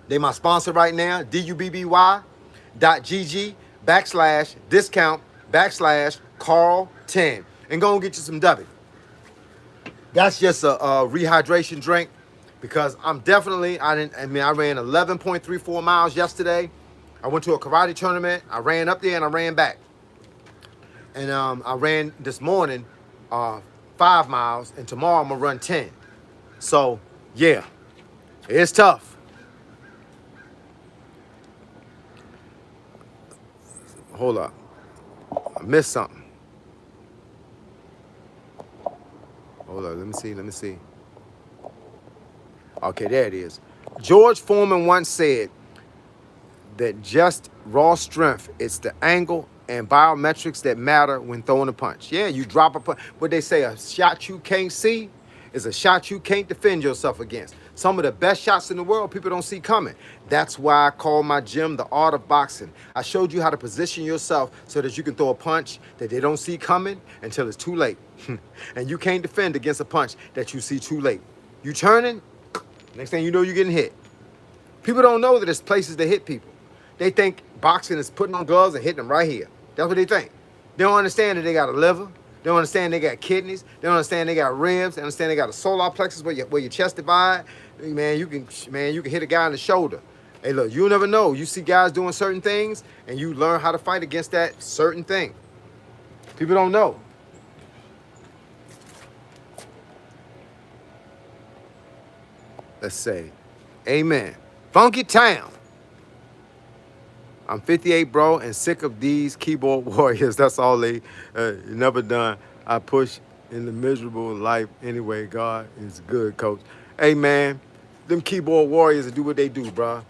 they my sponsor right now, DUBBY.GG/discount/Carl10. And go and get you some Dubby. That's just a rehydration drink because I ran 11.34 miles yesterday. I went to a karate tournament. I ran up there and I ran back. And I ran this morning 5 miles, and tomorrow I'm gonna run 10. So yeah, it's tough. Hold up, I missed something. Hold up, let me see. Okay, there it is. George Foreman once said that just raw strength, it's the angle and biometrics that matter when throwing a punch. Yeah, you drop a punch. What they say, a shot you can't see is a shot you can't defend yourself against. Some of the best shots in the world people don't see coming. That's why I call my gym the art of boxing. I showed you how to position yourself so that you can throw a punch that they don't see coming until it's too late. And you can't defend against a punch that you see too late. You turning, next thing you know, you're getting hit. People don't know that there's places to hit people. They think boxing is putting on gloves and hitting them right here. That's what they think. They don't understand that they got a liver. They don't understand they got kidneys. They don't understand they got ribs. They understand they got a solar plexus where your chest divide. Man, you can hit a guy in the shoulder. Hey, look, you'll never know. You see guys doing certain things, and you learn how to fight against that certain thing. People don't know. Let's say, amen. Funky Town. I'm 58, bro, and sick of these keyboard warriors. That's all they never done. I push in the miserable life anyway. God is good, coach. Hey, man, them keyboard warriors do what they do, bro.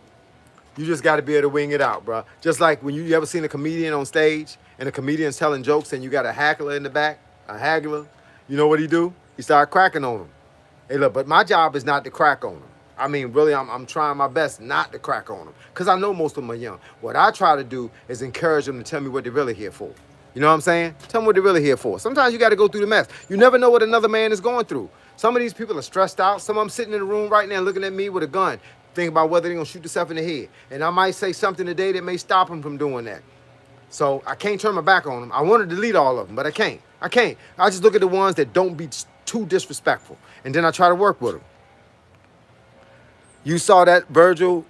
You just got to be able to wing it out, bro. Just like when you ever seen a comedian on stage and the comedian's telling jokes and you got a haggler in the back, a haggler, you know what he do? He start cracking on them. Hey, look, but my job is not to crack on them. I mean, really, I'm trying my best not to crack on them because I know most of them are young. What I try to do is encourage them to tell me what they're really here for. You know what I'm saying? Tell them what they're really here for. Sometimes you got to go through the mess. You never know what another man is going through. Some of these people are stressed out. Some of them sitting in the room right now looking at me with a gun, thinking about whether they're going to shoot themselves in the head. And I might say something today that may stop them from doing that. So I can't turn my back on them. I want to delete all of them, but I can't. I just look at the ones that don't be too disrespectful. And then I try to work with them. You saw that Virgil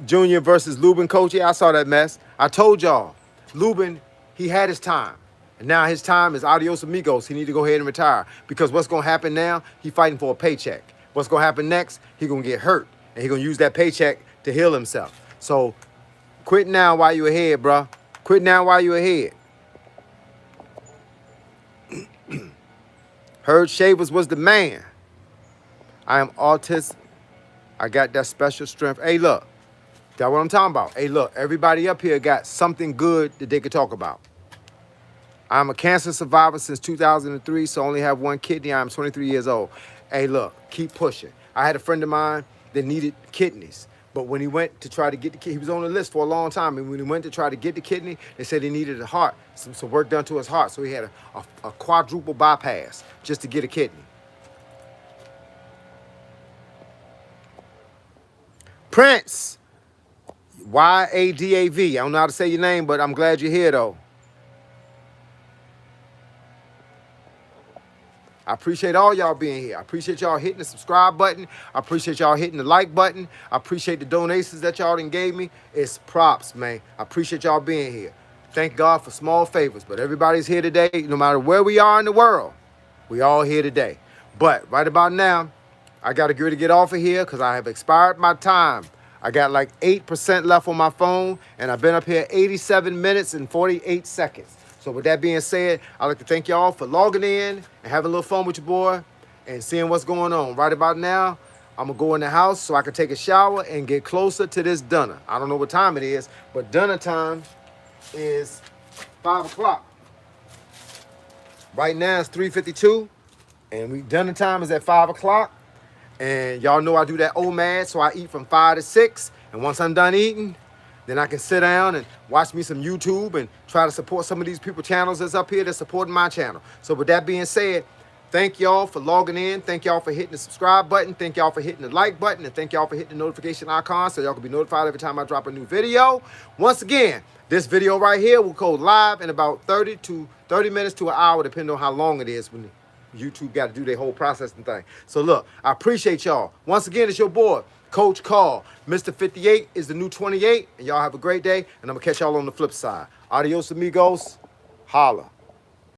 Jr. versus Lubin, coach? Yeah, I saw that mess. I told y'all, Lubin, he had his time. And now his time is adios amigos. He need to go ahead and retire. Because what's going to happen now, he fighting for a paycheck. What's going to happen next, he going to get hurt. And he going to use that paycheck to heal himself. So quit now while you're ahead, bro. Quit now while you're ahead. Herb Shavers was the man. I am autistic. I got that special strength. Hey, look, that's what I'm talking about. Hey, look, everybody up here got something good that they could talk about. I'm a cancer survivor since 2003, so I only have one kidney. I'm 23 years old. Hey, look, keep pushing. I had a friend of mine that needed kidneys, but when he went to try to get the kidney, he was on the list for a long time, and when he went to try to get the kidney, they said he needed a heart, some work done to his heart, so he had a quadruple bypass just to get a kidney. Prince, Y-A-D-A-V. I don't know how to say your name, but I'm glad you're here, though. I appreciate all y'all being here. I appreciate y'all hitting the subscribe button. I appreciate y'all hitting the like button. I appreciate the donations that y'all done gave me. It's props, man. I appreciate y'all being here. Thank God for small favors, but everybody's here today. No matter where we are in the world, we all here today. But right about now, I got to get ready to get off of here because I have expired my time. I got like 8% left on my phone, and I've been up here 87 minutes and 48 seconds. So with that being said, I'd like to thank y'all for logging in and having a little fun with your boy and seeing what's going on. Right about now, I'm going to go in the house so I can take a shower and get closer to this dinner. I don't know what time it is, but dinner time is 5 o'clock. Right now it's 3:52, and dinner time is at 5 o'clock. And y'all know I do that OMAD, so I eat from 5 to 6. And once I'm done eating, then I can sit down and watch me some YouTube and try to support some of these people channels that's up here that's supporting my channel. So with that being said, thank y'all for logging in. Thank y'all for hitting the subscribe button. Thank y'all for hitting the like button. And thank y'all for hitting the notification icon so y'all can be notified every time I drop a new video. Once again, this video right here will go live in about 30 minutes to an hour, depending on how long it is when YouTube got to do their whole processing thing. So look, I appreciate y'all. Once again, it's your boy, Coach Carl. Mr. 58 is the new 28. And y'all have a great day. And I'm going to catch y'all on the flip side. Adios, amigos. Holla.